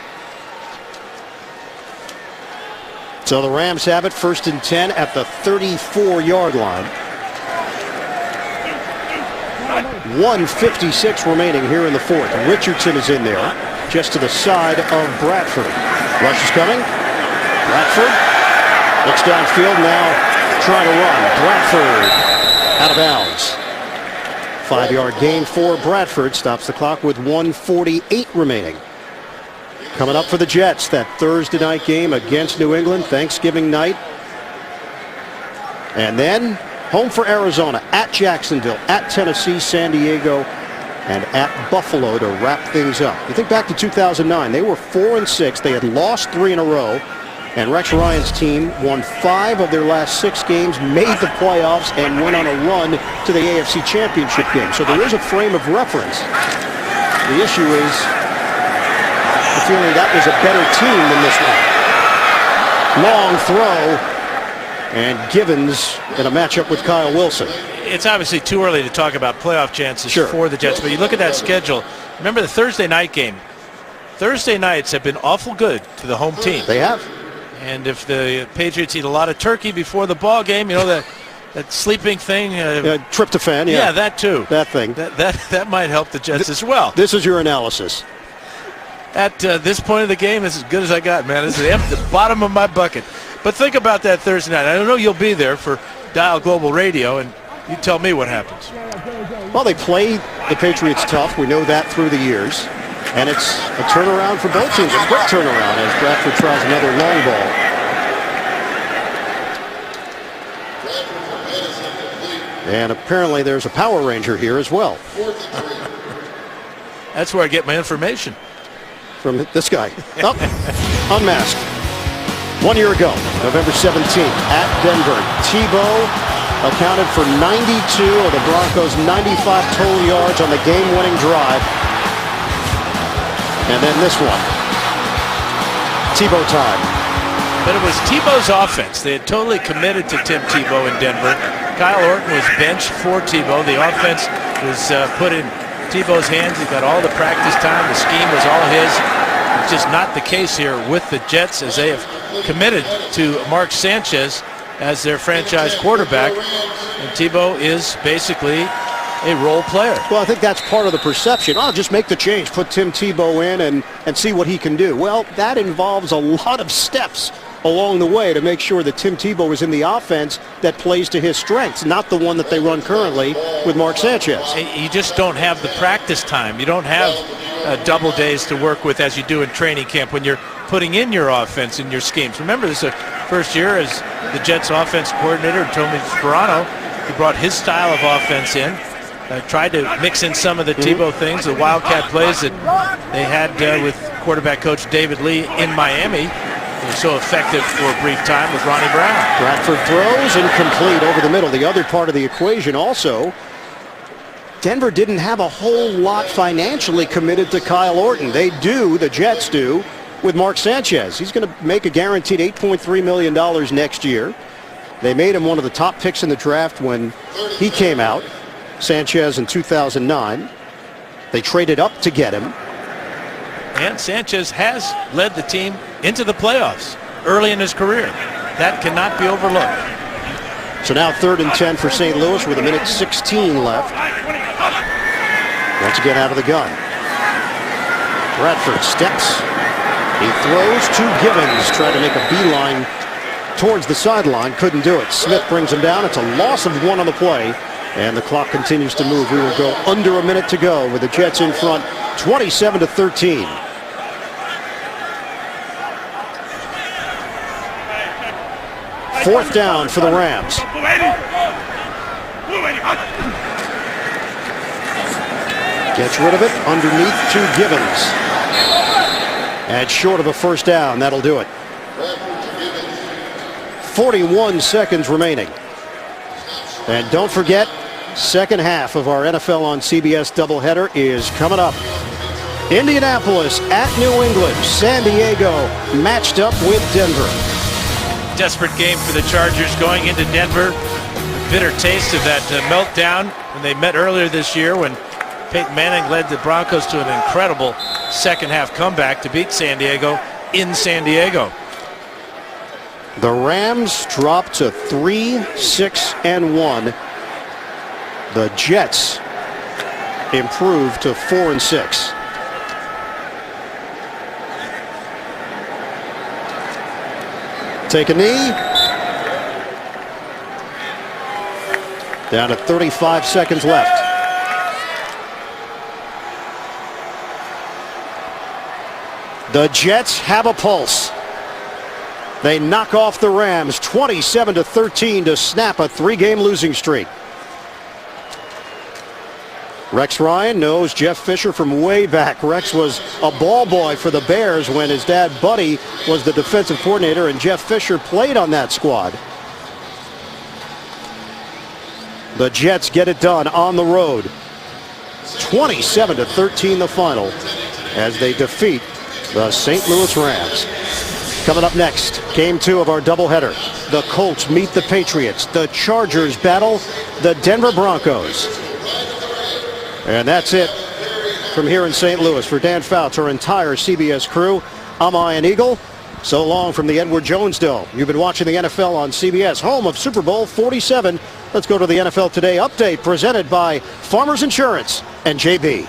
So the Rams have it 1st and 10 at the 34-yard line. 1:56 remaining here in the 4th. Richardson is in there just to the side of Bradford. Rush is coming. Bradford looks downfield now trying to run. Bradford out of bounds. 5-yard gain for Bradford. Stops the clock with 1:48 remaining. Coming up for the Jets, that Thursday night game against New England, Thanksgiving night. And then home for Arizona, at Jacksonville, at Tennessee, San Diego, and at Buffalo to wrap things up. You think back to 2009, they were 4-6. They had lost 3 in a row. And Rex Ryan's team won 5 of their last 6 games, made the playoffs, and went on a run to the AFC Championship game. So there is a frame of reference. The issue is the feeling that was a better team than this one. Long throw, and Givens in a matchup with Kyle Wilson. It's obviously too early to talk about playoff chances Sure. for the Jets, but you look at that schedule. Remember the Thursday night game. Thursday nights have been awful good to the home team. They have. And if the Patriots eat a lot of turkey before the ball game, you know, that sleeping thing. Tryptophan, yeah, that too. That thing. That might help the Jets as well. This is your analysis. At this point of the game, it's as good as I got, man. This is the bottom of my bucket. But think about that Thursday night. I know you'll be there for Dial Global Radio, and you tell me what happens. Well, they play the Patriots tough. We know that through the years. And it's a turnaround for both teams. A quick turnaround as Bradford tries another long ball. And apparently there's a Power Ranger here as well. That's where I get my information. From this guy. Oh, unmasked. 1 year ago, November 17th, at Denver, Tebow accounted for 92 of the Broncos' 95 total yards on the game-winning drive. And then this one. Tebow time. But it was Tebow's offense. They had totally committed to Tim Tebow in Denver. Kyle Orton was benched for Tebow. The offense was put in Tebow's hands. He got all the practice time. The scheme was all his. It's just not the case here with the Jets, as they have committed to Mark Sanchez as their franchise quarterback. And Tebow is basically a role player. Well, I think that's part of the perception. Oh, just make the change, put Tim Tebow in and see what he can do. Well, that involves a lot of steps along the way to make sure that Tim Tebow is in the offense that plays to his strengths, not the one that they run currently with Mark Sanchez. You just don't have the practice time. You don't have double days to work with as you do in training camp when you're putting in your offense in your schemes. Remember, this is the first year as the Jets offense coordinator, Tony Sperano. He brought his style of offense in. Tried to mix in some of the Tebow things, the Wildcat plays that they had with quarterback coach David Lee in Miami. They were so effective for a brief time with Ronnie Brown. Bradford throws incomplete over the middle. The other part of the equation also, Denver didn't have a whole lot financially committed to Kyle Orton. They do, the Jets do, with Mark Sanchez. He's going to make a guaranteed $8.3 million next year. They made him one of the top picks in the draft when he came out, Sanchez in 2009. They traded up to get him. And Sanchez has led the team into the playoffs early in his career. That cannot be overlooked. So now 3rd and 10 for St. Louis with 1:16 left. Once again out of the gun. Bradford steps. He throws to Givens, trying to make a beeline towards the sideline. Couldn't do it. Smith brings him down. It's a loss of 1 on the play. And the clock continues to move. We will go under a minute to go with the Jets in front, 27-13. Fourth down for the Rams. Gets rid of it underneath to Givens. And short of a first down, that'll do it. 41 seconds remaining. And don't forget, second half of our NFL on CBS doubleheader is coming up. Indianapolis at New England. San Diego matched up with Denver. Desperate game for the Chargers going into Denver. A bitter taste of that meltdown when they met earlier this year when Peyton Manning led the Broncos to an incredible second half comeback to beat San Diego in San Diego. The Rams drop to 3-6-1. The Jets improve to 4-6. Take a knee. Down to 35 seconds left. The Jets have a pulse. They knock off the Rams 27-13 to snap a 3-game losing streak. Rex Ryan knows Jeff Fisher from way back. Rex was a ball boy for the Bears when his dad Buddy was the defensive coordinator, and Jeff Fisher played on that squad. The Jets get it done on the road. 27-13 the final as they defeat the St. Louis Rams. Coming up next, game 2 of our doubleheader. The Colts meet the Patriots. The Chargers battle the Denver Broncos. And that's it from here in St. Louis. For Dan Fouts, our entire CBS crew, I'm Ian Eagle. So long from the Edward Jones Dome. You've been watching the NFL on CBS, home of Super Bowl 47. Let's go to the NFL Today update presented by Farmers Insurance and JB.